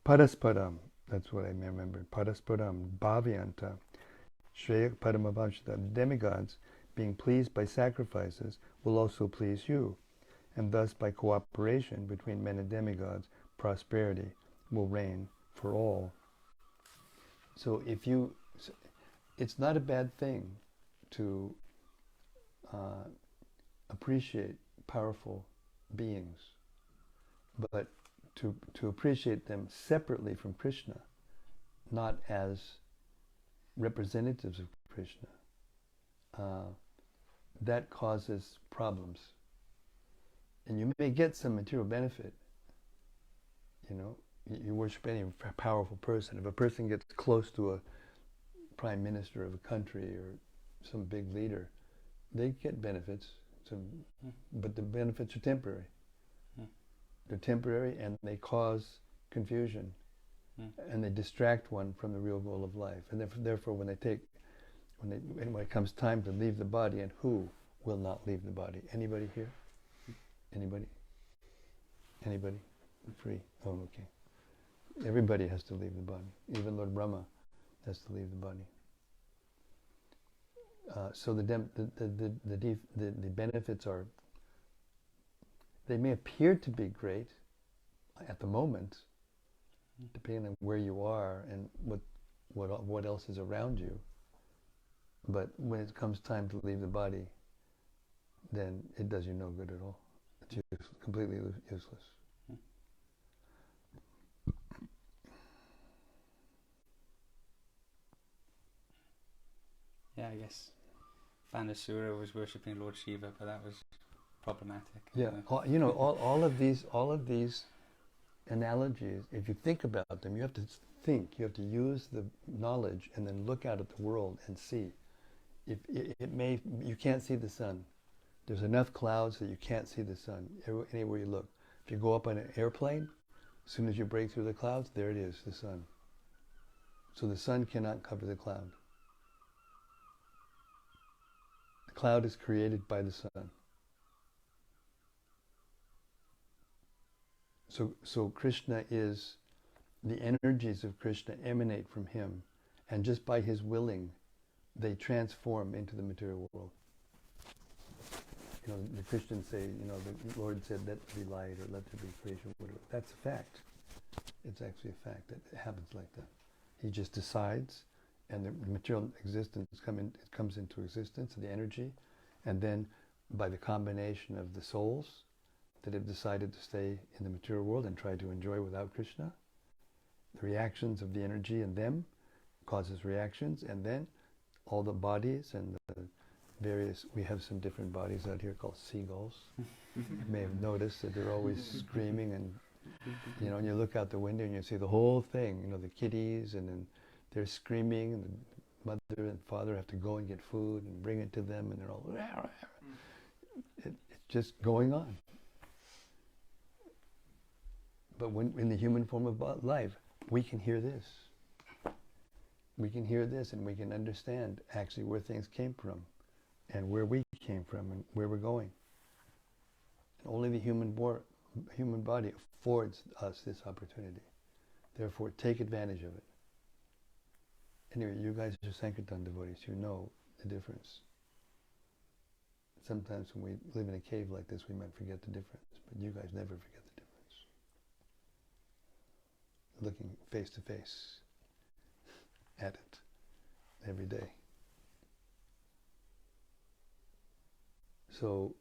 Parasparam, that's what I remember. Parasparam Bhavyanta Shreya Paramavamshita. Demigods, being pleased by sacrifices, will also please you. And thus, by cooperation between men and demigods, prosperity will reign for all. So it's not a bad thing to appreciate powerful beings, but to appreciate them separately from Krishna, not as representatives of Krishna, that causes problems. And you may get some material benefit. You worship any powerful person. If a person gets close to a prime minister of a country or some big leader, they get benefits. But the benefits are temporary. They're temporary, and they cause confusion, and they distract one from the real goal of life. And therefore, when it comes time to leave the body, and who will not leave the body? Anybody here? Anybody? Anybody? Free? Oh, okay. Everybody has to leave the body. Even Lord Brahma has to leave the body. So the benefits are, they may appear to be great at the moment, depending on where you are and what else is around you. But when it comes time to leave the body, then it does you no good at all. It's completely useless. Yeah, I guess Bāṇāsura was worshipping Lord Shiva, but that was problematic. Yeah, all of these analogies, if you think about them, you have to think, you have to use the knowledge and then look out at the world and see. If you can't see the sun. There's enough clouds that you can't see the sun anywhere you look. If you go up on an airplane, as soon as you break through the clouds, there it is, the sun. So the sun cannot cover the cloud. The cloud is created by the sun. So Krishna is, the energies of Krishna emanate from him, and just by his willing, they transform into the material world. The Christians say, the Lord said, let there be light, or let there be creation, whatever. That's a fact. It's actually a fact that it happens like that. He just decides, and the material existence comes into existence, the energy, and then by the combination of the souls that have decided to stay in the material world and try to enjoy without Krishna, the reactions of the energy in them causes reactions, and then all the bodies and the various, we have some different bodies out here called seagulls. You may have noticed that they're always screaming, and and you look out the window and you see the whole thing, the kitties, and then they're screaming, and the mother and father have to go and get food and bring it to them, and they're all, it's just going on. But when in the human form of life, we can hear this. We can hear this, and we can understand actually where things came from, and where we came from, and where we're going. And only the human body affords us this opportunity. Therefore, take advantage of it. Anyway, you guys are Sankirtan devotees. You know the difference. Sometimes when we live in a cave like this, we might forget the difference, but you guys never forget the difference. Looking face to face at it every day. So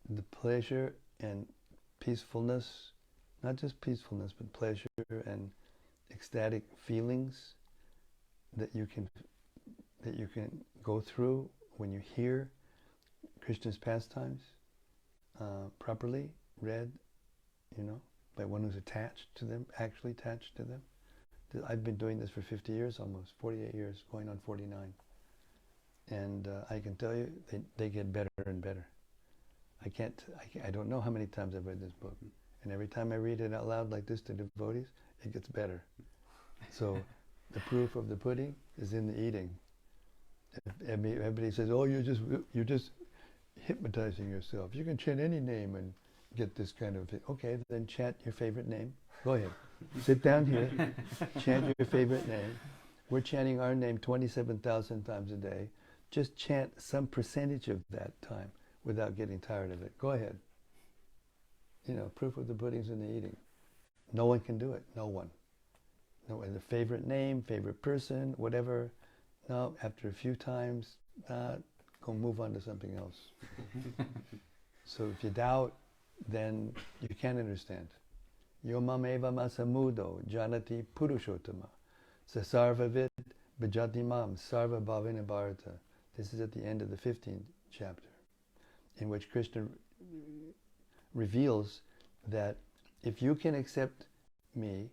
the pleasure and peacefulness, not just peacefulness, but pleasure and ecstatic feelings that you can go through when you hear Krishna's pastimes properly read, by one who's attached to them, actually attached to them. I've been doing this for 50 years almost, 48 years, going on 49. And I can tell you, they get better and better. I don't know how many times I've read this book. And every time I read it out loud like this to devotees, it gets better. So the proof of the pudding is in the eating. If everybody says, oh, you're just hypnotizing yourself. You can chant any name and get this kind of thing. Okay, then chant your favorite name. Go ahead. Sit down here, chant your favorite name. We're chanting our name 27,000 times a day. Just chant some percentage of that time without getting tired of it. Go ahead. You know, proof of the pudding's in the eating. No one can do it. No one. No one. The favorite name, favorite person, whatever. No, after a few times, go move on to something else. So if you doubt, then you can't understand. Yo mam eva masamudo janati purushottama sasarvavit bhajati mam sarva bhavina bharata. This is at the end of the 15th chapter, in which Krishna reveals that if you can accept me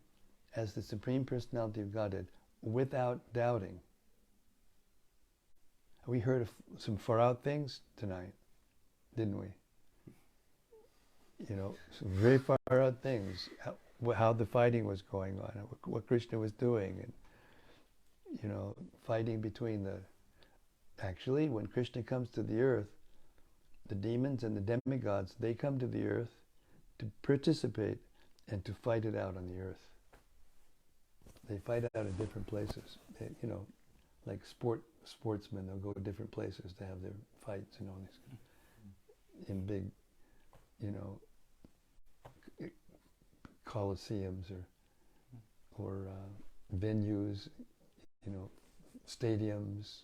as the Supreme Personality of Godhead without doubting. We heard of some far out things tonight, didn't we? You know, some very far out things, how the fighting was going on, what Krishna was doing, and, you know, fighting between actually, when Krishna comes to the earth, the demons and the demigods, they come to the earth to participate and to fight it out on the earth. They fight out in different places. They, you know, like sportsmen, they'll go to different places to have their fights, you know, in big, you know, coliseums or venues, you know, stadiums,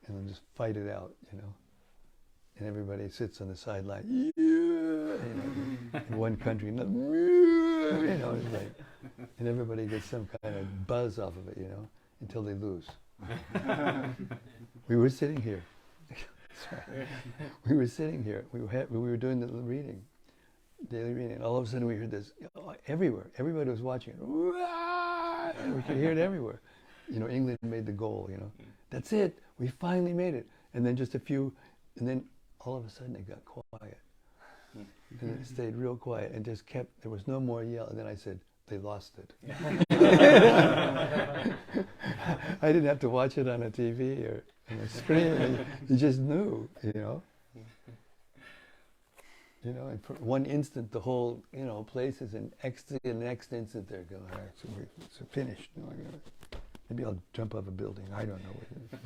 and then just fight it out, you know. And everybody sits on the sideline, yeah, you know, in one country, you know, it's like, and everybody gets some kind of buzz off of it, you know, until they lose. We were sitting here. We were sitting here. We were doing the reading, daily reading, and all of a sudden we heard this everywhere. Everybody was watching it. And we could hear it everywhere. You know, England made the goal, you know. That's it. We finally made it. And then just a few, and then all of a sudden it got quiet. And it stayed real quiet and just kept, there was no more yell. And then I said, they lost it. I didn't have to watch it on a TV or on a screen. You just knew, you know. You know, and for one instant the whole, you know, place is in ecstasy, and the next instant they're going, all right, so it's finished. You know, maybe I'll jump off a building. I don't know what it is.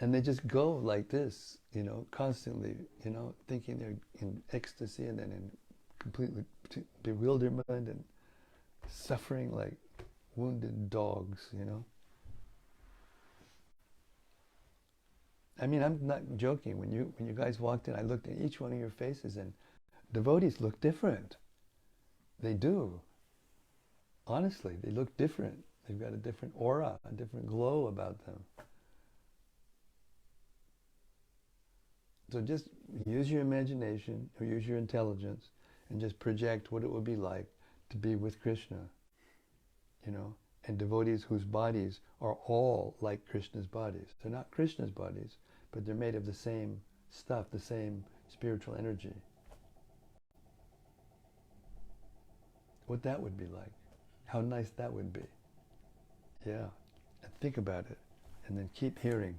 And they just go like this, you know, constantly, you know, thinking they're in ecstasy and then in completely bewilderment and suffering like wounded dogs, you know. I mean, I'm not joking. When you guys walked in, I looked at each one of your faces, and devotees look different. They do. Honestly, they look different. They've got a different aura, a different glow about them. So just use your imagination or use your intelligence and just project what it would be like to be with Krishna, you know, and devotees whose bodies are all like Krishna's bodies. They're not Krishna's bodies, but they're made of the same stuff, the same spiritual energy. What that would be like. How nice that would be. Yeah. And think about it. And then keep hearing.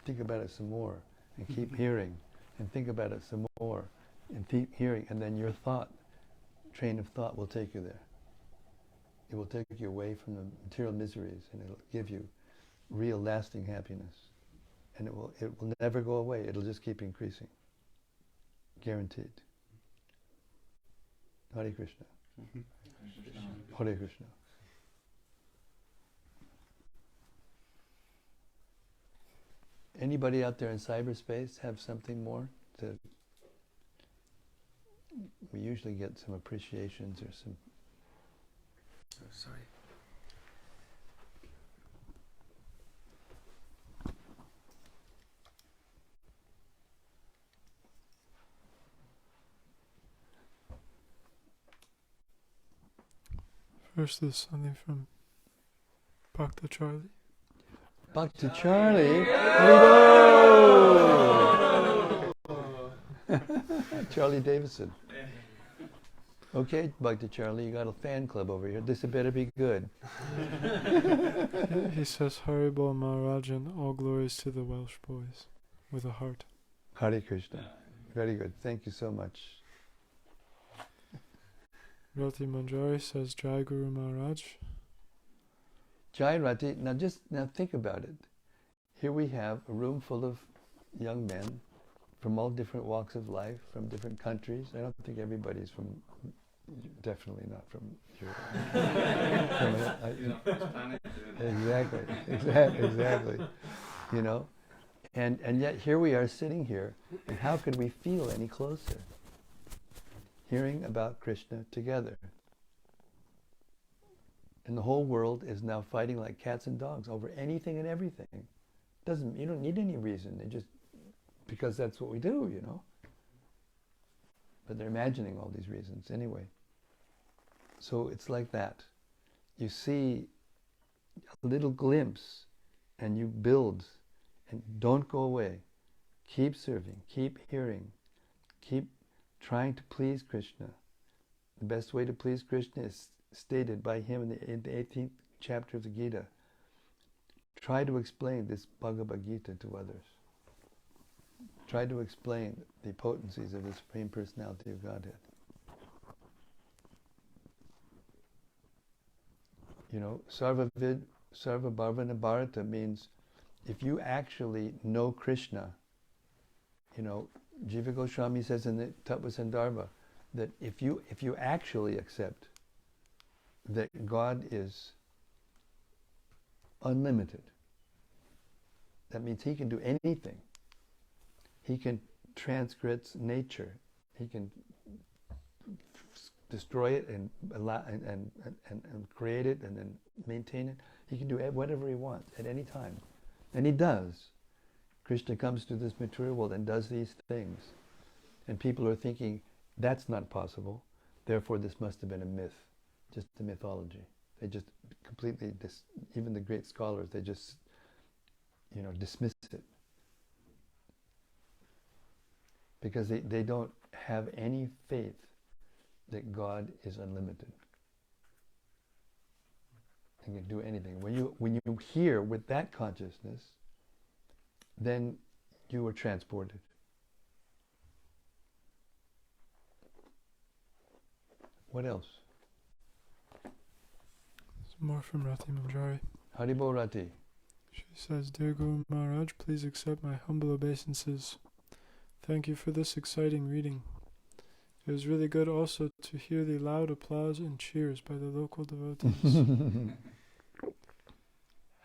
Think about it some more. And keep hearing. And think about it some more. And keep hearing. And then your train of thought will take you there. It will take you away from the material miseries, and it'll give you real lasting happiness. And it will never go away. It'll just keep increasing. Guaranteed. Hare Krishna. Hare Krishna. Anybody out there in cyberspace have something more to? We usually get some appreciations or some. Oh, sorry. First is something from Bhaktivedanta. Bhakti Charlie. Haribo! Charlie Davison. Okay, Bhakti Charlie, you got a fan club over here. This had better be good. He says, Haribo Maharaj and all glories to the Welsh boys with a heart. Hare Krishna. Very good. Thank you so much. Rati Manjari says, Jai Guru Maharaj. Jai Rati, now think about it. Here we have a room full of young men from all different walks of life, from different countries. I don't think everybody's from, definitely not from Europe. Exactly. You know, and yet here we are sitting here, and how could we feel any closer? Hearing about Krishna together. And the whole world is now fighting like cats and dogs over anything and everything. You don't need any reason. They just, because that's what we do, you know. But they're imagining all these reasons anyway. So it's like that. You see a little glimpse and you build, and don't go away. Keep serving, keep hearing, keep trying to please Krishna. The best way to please Krishna is stated by him in the 18th chapter of the Gita. Try to explain this Bhagavad Gita to others. Try to explain the potencies of the Supreme Personality of Godhead. You know, Sarvavid, Sarvabhavana Bharata means if you actually know Krishna, you know, Jiva Goswami says in the Tattva Sandarbha that if you actually accept that God is unlimited, that means he can do anything. He can transgress nature. He can destroy it and allow and create it and then maintain it. He can do whatever he wants at any time, and he does. Krishna comes to this material world and does these things, and people are thinking that's not possible. Therefore, this must have been a myth, just a mythology. They just completely, even the great scholars, they just, you know, dismiss it. Because they don't have any faith that God is unlimited and can do anything. When you hear with that consciousness, then you are transported. What else? Some more from Rati Manjari. Haribo Rati. She says, Dear Guru Maharaj, please accept my humble obeisances. Thank you for this exciting reading. It was really good also to hear the loud applause and cheers by the local devotees.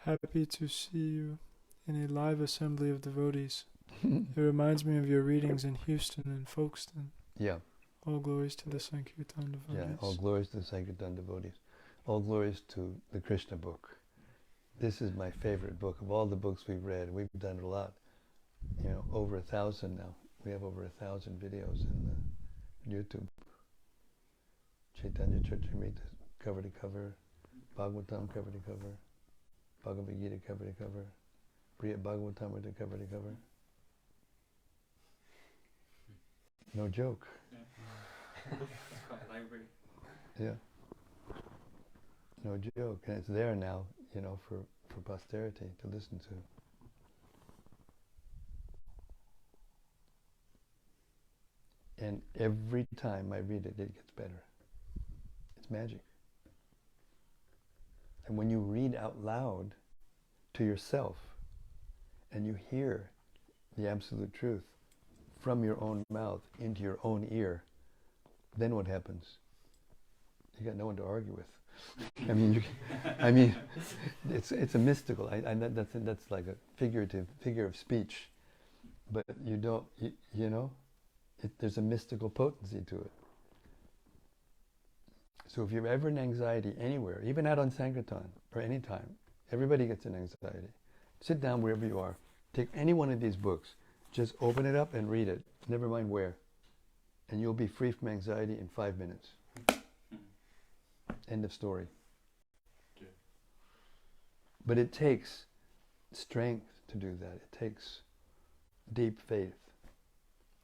Happy to see you in a live assembly of devotees. It reminds me of your readings in Houston and Folkestone. Yeah. All glories to the Sankirtan devotees. Yeah, all glories to the Sankirtan devotees. All glories to the Krishna book. This is my favorite book of all the books we've read. We've done a lot. You know, over 1,000 now. We have over 1,000 videos in the YouTube. Chaitanya Charitamrita cover to cover, Bhagavatam cover to cover, Bhagavad Gita cover to cover, Priya Bhagavatam cover to cover. No joke. It's quite a library. Yeah. No joke. And it's there now, you know, for posterity to listen to. And every time I read it, it gets better. It's magic. And when you read out loud to yourself and you hear the absolute truth from your own mouth into your own ear, then what happens? You got no one to argue with. I mean, it's a mystical. That's like a figure of speech, but you don't. You know, there's a mystical potency to it. So if you're ever in anxiety anywhere, even out on Sankirtan or any time, everybody gets an anxiety. Sit down wherever you are. Take any one of these books. Just open it up and read it. Never mind where. And you'll be free from anxiety in 5 minutes. End of story. Okay. But it takes strength to do that. It takes deep faith.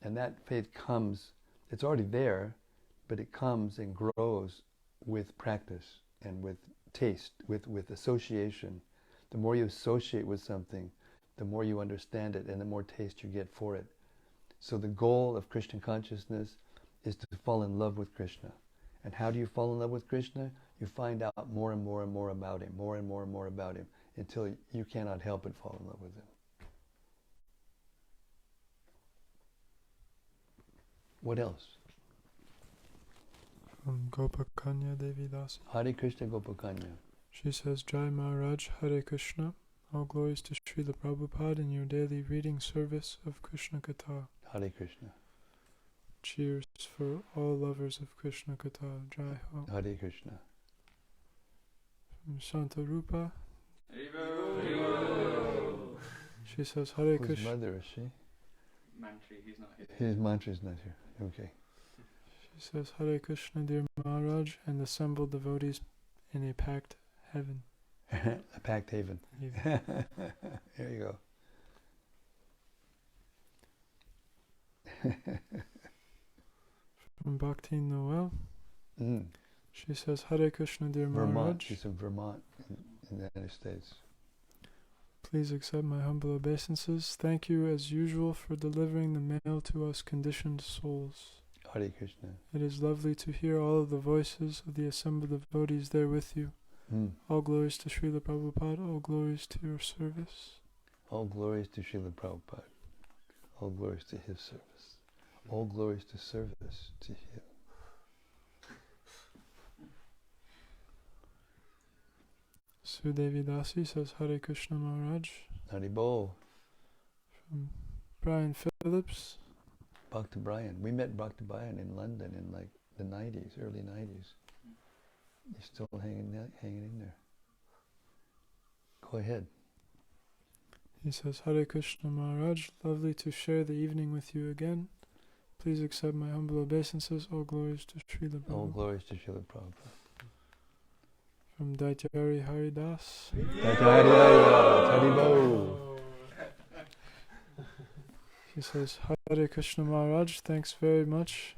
And that faith comes, it's already there, but it comes and grows with practice and with taste, with association. The more you associate with something, the more you understand it and the more taste you get for it. So the goal of Krishna consciousness is to fall in love with Krishna. And how do you fall in love with Krishna? You find out more and more and more about him, more and more and more about him, until you cannot help but fall in love with him. What else? From Gopakanya Devi Dasi. Hare Krishna Gopakanya. She says, Jai Maharaj, Hare Krishna. All glories to Śrīla Prabhupāda in your daily reading service of Krishna Katha. Hare Krishna. Cheers for all lovers of Krishna Katha. Jai Ho. Hare Krishna. From Santa Rupa. Haribo. She says, Hare Whose Krishna. mother is she? Mantri, he's not here. His mantra is not here. Okay. She says, Hare Krishna, dear Maharaj, and assembled devotees in a packed heaven. A packed haven. There you go. From Bhakti Noel. Mm. She says, Hare Krishna, dear Vermont. Maharaj. She's in Vermont, in the United States. Please accept my humble obeisances. Thank you, as usual, for delivering the mail to us conditioned souls. Hare Krishna. It is lovely to hear all of the voices of the assembled devotees there with you. Mm. All glories to Śrīla Prabhupāda. All glories to your service. All glories to Śrīla Prabhupāda. All glories to his service. All glories to service to him. Sudevi Dasi says, Hare Krishna Maharaj. Haribo. From Brian Phillips. Bhakti Brian. We met Bhakti Brian in London in like the 90s, early 90s. He's still hanging in there. Go ahead. He says, Hare Krishna Maharaj, lovely to share the evening with you again. Please accept my humble obeisances. All glories to Śrīla Prabhupada. All glories to Śrīla Prabhupada. From Daityari Haridas. Haribo. He says, Hare Krishna Maharaj, thanks very much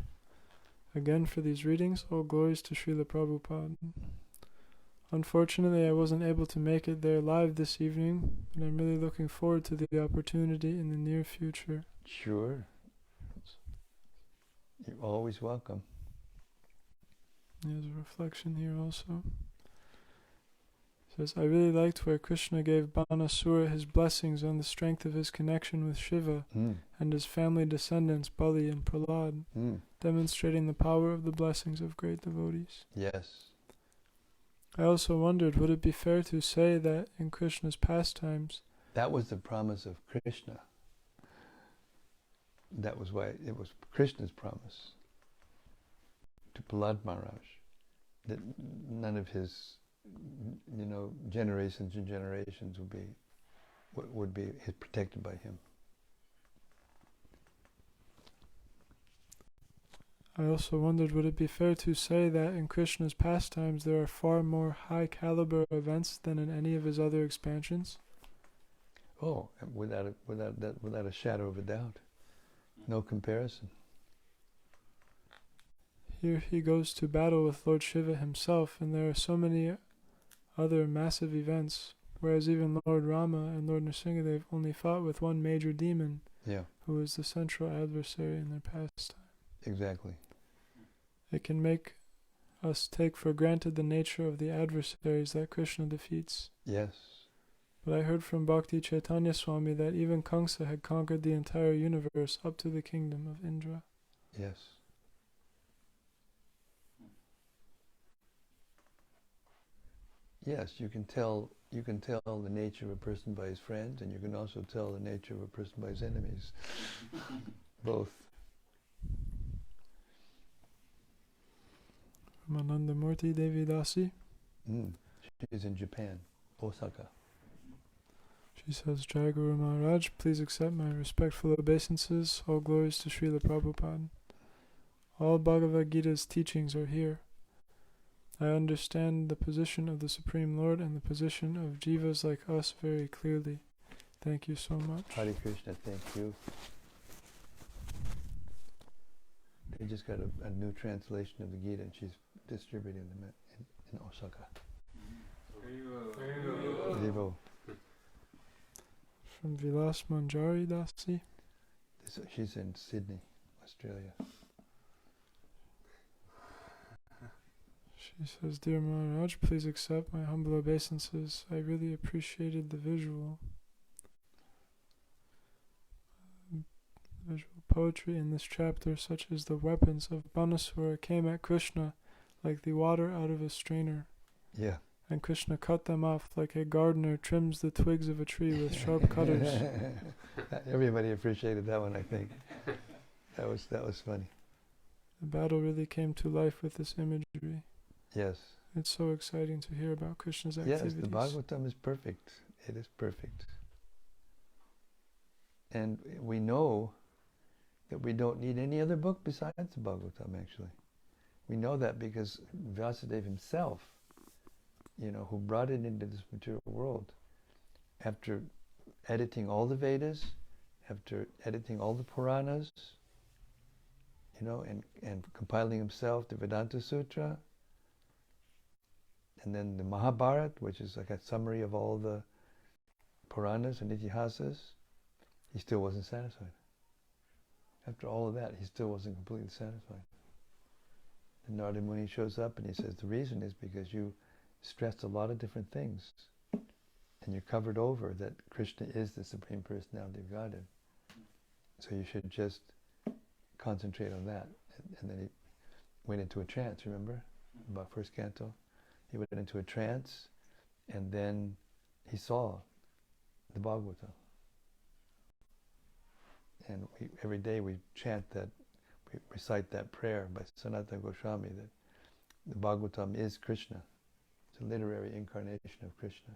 again for these readings. All glories to Śrīla Prabhupada. Unfortunately, I wasn't able to make it there live this evening, but I'm really looking forward to the opportunity in the near future. Sure. You're always welcome. There's a reflection here also. It says, I really liked where Krishna gave Bāṇāsura his blessings on the strength of his connection with Shiva and his family descendants, Bali and Prahlad, demonstrating the power of the blessings of great devotees. Yes. I also wondered, would it be fair to say that in Krishna's pastimes... That was the promise of Krishna. That was why it was Krishna's promise to Prahlad Maharaj, that none of his, generations and generations would be protected by him. I also wondered, would it be fair to say that in Krishna's pastimes there are far more high-caliber events than in any of his other expansions? Oh, without a shadow of a doubt. No comparison. Here he goes to battle with Lord Shiva himself, and there are so many other massive events, whereas even Lord Rama and Lord Nrsimhadev only fought with one major demon, who was the central adversary in their pastime. Exactly. It can make us take for granted the nature of the adversaries that Krishna defeats. Yes. But I heard from Bhakti Chaitanya Swami that even Kamsa had conquered the entire universe up to the kingdom of Indra. Yes. Yes, you can tell the nature of a person by his friends, and you can also tell the nature of a person by his enemies. Both. From Anandamurti Devi Dasi. She's in Japan, Osaka. She says, Jai Guru Maharaj, please accept my respectful obeisances. All glories to Śrīla Prabhupāda. All Bhagavad Gita's teachings are here. I understand the position of the Supreme Lord and the position of jivas like us very clearly. Thank you so much. Hare Krishna, thank you. They just got a new translation of the Gita, and she's distributing them in Osaka. Devo. From Vilas Manjari Dasi. She's in Sydney, Australia. She says, Dear Maharaj, please accept my humble obeisances. I really appreciated the visual poetry in this chapter, such as the weapons of Bāṇāsura came at Kṛṣṇa like the water out of a strainer. Yeah. And Krishna cut them off like a gardener trims the twigs of a tree with sharp cutters. Everybody appreciated that one, I think. That was funny. The battle really came to life with this imagery. Yes. It's so exciting to hear about Krishna's activities. Yes, the Bhagavatam is perfect. It is perfect. And we know that we don't need any other book besides the Bhagavatam, actually. We know that because Vyāsadeva himself, who brought it into this material world, after editing all the Vedas, after editing all the Puranas, and compiling himself the Vedanta Sutra, and then the Mahabharata, which is like a summary of all the Puranas and Itihasas, he still wasn't satisfied. After all of that, he still wasn't completely satisfied. And Narada Muni shows up and he says, the reason is because you stressed a lot of different things, and you covered over that Krishna is the Supreme Personality of Godhead. So you should just concentrate on that. And then he went into a trance, remember? About first canto. He went into a trance, and then he saw the Bhagavatam. And every day we chant that, we recite that prayer by Sanatana Goswami that the Bhagavatam is Krishna. It's a literary incarnation of Krishna.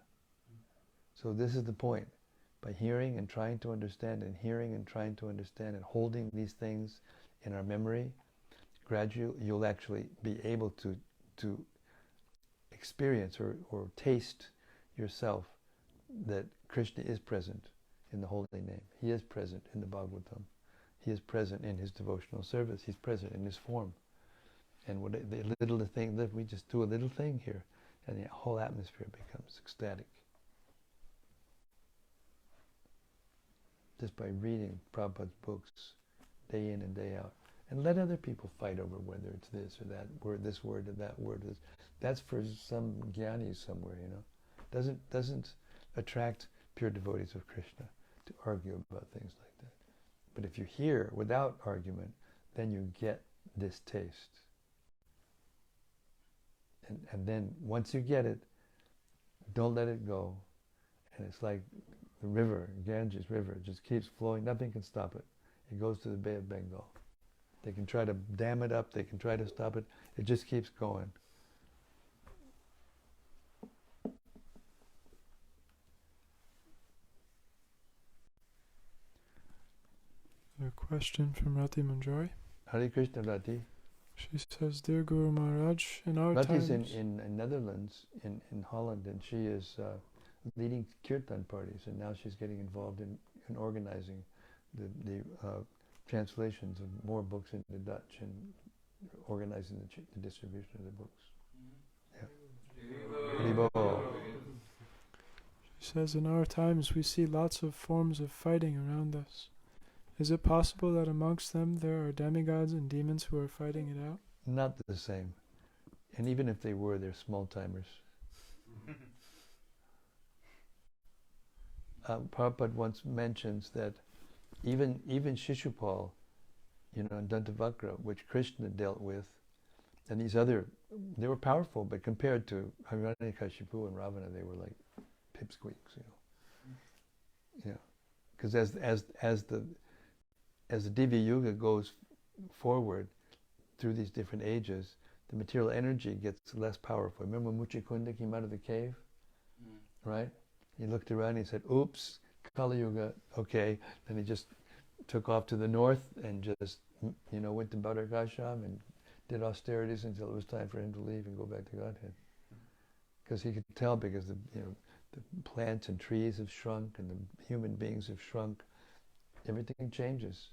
So this is the point. By hearing and trying to understand, and hearing and trying to understand, and holding these things in our memory, gradually you'll actually be able to experience or taste yourself that Krishna is present in the holy name. He is present in the Bhagavatam. He is present in his devotional service. He's present in his form. And what the little thing that we just do a little thing here, and the whole atmosphere becomes ecstatic. Just by reading Prabhupada's books day in and day out. And let other people fight over whether it's this or that word, this word or that word. That's for some jnanis somewhere, Doesn't attract pure devotees of Krishna to argue about things like that. But if you hear without argument, then you get this taste. And then once you get it, don't let it go. And it's like the river, Ganges River, just keeps flowing. Nothing can stop it. It goes to the Bay of Bengal. They can try to dam it up. They can try to stop it. It just keeps going. A question from Rati Manjari. Hare Krishna, Rati. She says, Dear Guru Maharaj, in our Rati's times... in Netherlands, in Holland, and she is leading kirtan parties, and now she's getting involved in organizing the translations of more books into Dutch and organizing the distribution of the books. Yeah. Haribol. She says, in our times we see lots of forms of fighting around us. Is it possible that amongst them there are demigods and demons who are fighting it out? Not the same. And even if they were, they're small-timers. Prabhupada once mentions that even Shishupal, in Dantavakra, which Krishna dealt with, and these other, they were powerful, but compared to Hiranyakashipu and Ravana, they were like pipsqueaks, Because as the Divya Yuga goes forward through these different ages, the material energy gets less powerful. Remember when Muchikunda came out of the cave? Right? He looked around and he said, oops, Kali Yuga, okay. Then he just took off to the north and just, went to Bhadarkashram and did austerities until it was time for him to leave and go back to Godhead. Because he could tell, because The plants and trees have shrunk, and the human beings have shrunk. Everything changes.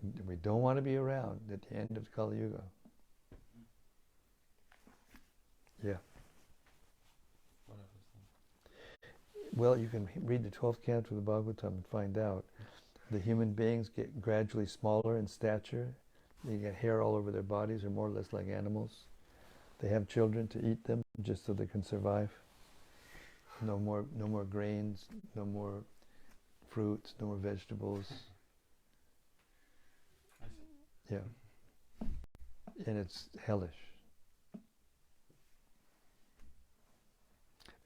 And we don't want to be around at the end of Kali Yuga. Yeah. Well, you can read the 12th canto of the Bhagavatam and find out the human beings get gradually smaller in stature. They get hair all over their bodies. They're more or less like animals. They have children to eat them just so they can survive. No more grains, no more fruits, no more vegetables. Yeah. And it's hellish.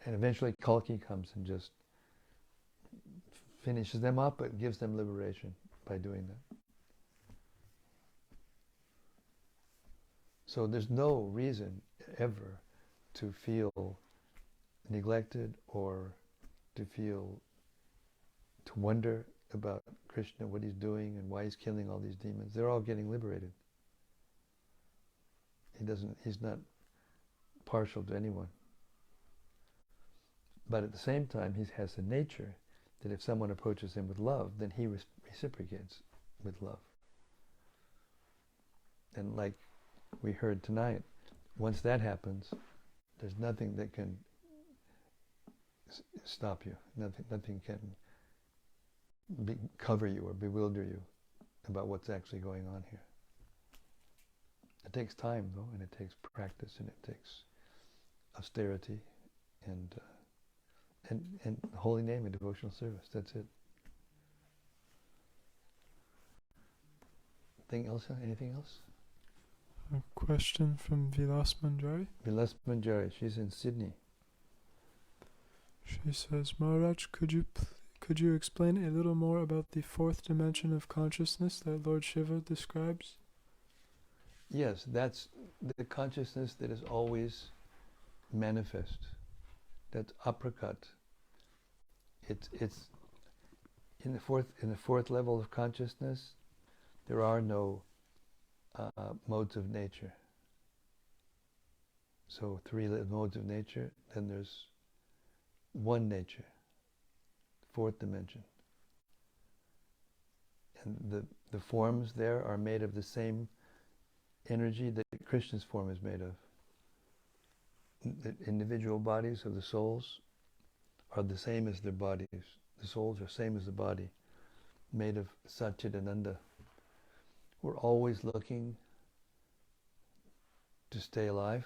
And eventually Kalki comes and just finishes them up, but gives them liberation by doing that. So there's no reason ever to feel neglected or to wonder about Krishna, what he's doing and why he's killing all these demons. They're all getting liberated. He's not partial to anyone. But at the same time, he has a nature that if someone approaches him with love, then he reciprocates with love. And like we heard tonight, once that happens, there's nothing that can stop you. Nothing can cover you or bewilder you about what's actually going on here. It takes time, though, and it takes practice, and it takes austerity, and holy name and devotional service. That's it. Anything else? A question from Vyāsadeva. Vyāsadeva, she's in Sydney. She says, Maharaj, could you explain a little more about the fourth dimension of consciousness that Lord Shiva describes? Yes, that's the consciousness that is always manifest. That's aprakat. It's in the fourth level of consciousness. There are no modes of nature. So 3 modes of nature. Then there's one nature, fourth dimension. And the forms there are made of the same energy that Krishna's form is made of. The individual bodies of the souls are the same as their bodies. The souls are same as the body, made of Satchidananda. We're always looking to stay alive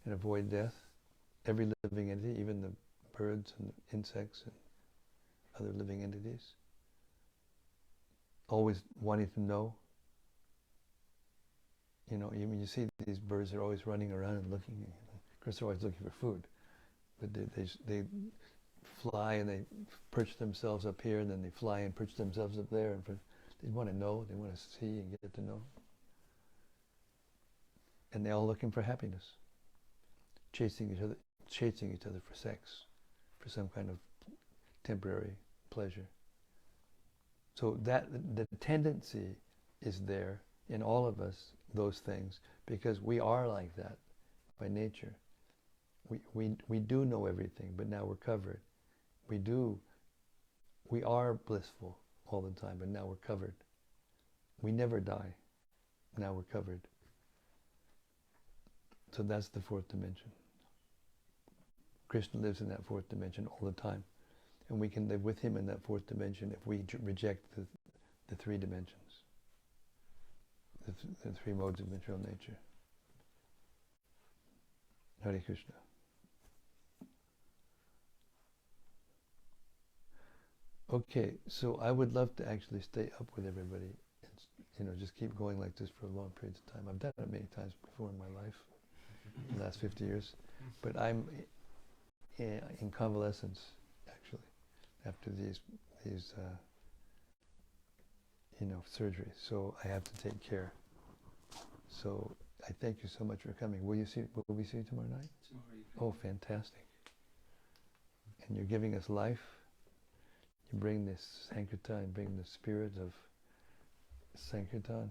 and avoid death. Every living entity, even the birds and the insects and other living entities, always wanting to know. You know, you see these birds are always running around and looking. Of course, they're always looking for food, but they fly and they perch themselves up here, and then they fly and perch themselves up there, and they want to know, they want to see and get to know. And they're all looking for happiness, chasing each other for sex, for some kind of temporary pleasure. So that the tendency is there in all of us, those things, because we are like that by nature. We do know everything, but now we're covered. We are blissful all the time, but now we're covered. We never die. Now we're covered. So that's the fourth dimension. Krishna lives in that fourth dimension all the time. And we can live with him in that fourth dimension if we reject the 3 dimensions, the 3 modes of material nature. Hare Krishna. Okay, so I would love to actually stay up with everybody and just keep going like this for long periods of time. I've done it many times before in my life, in the last 50 years. But I'm in convalescence, actually, after these surgeries. So I have to take care. So I thank you so much for coming. Will we see you tomorrow night? Oh, fantastic. And you're giving us life. You bring this Sankirtan, bring the spirit of Sankirtan.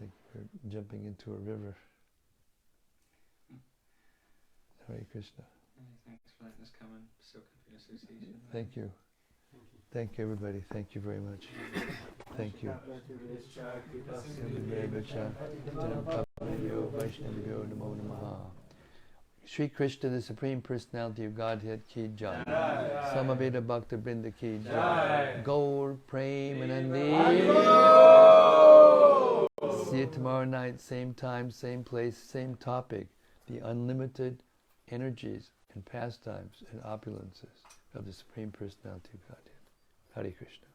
Like we're jumping into a river. Hare Krishna. Thanks for letting us come and soak up your association. Thank you. Thank you, everybody. Thank you very much. Thank you. Shri Krishna, the Supreme Personality of Godhead, ki jai. Samaveda Bhaktivedanta ki jai. Gaur Premanandi. See you tomorrow night, same time, same place, same topic. The unlimited energies and pastimes and opulences of the Supreme Personality of Godhead. Hare Krishna.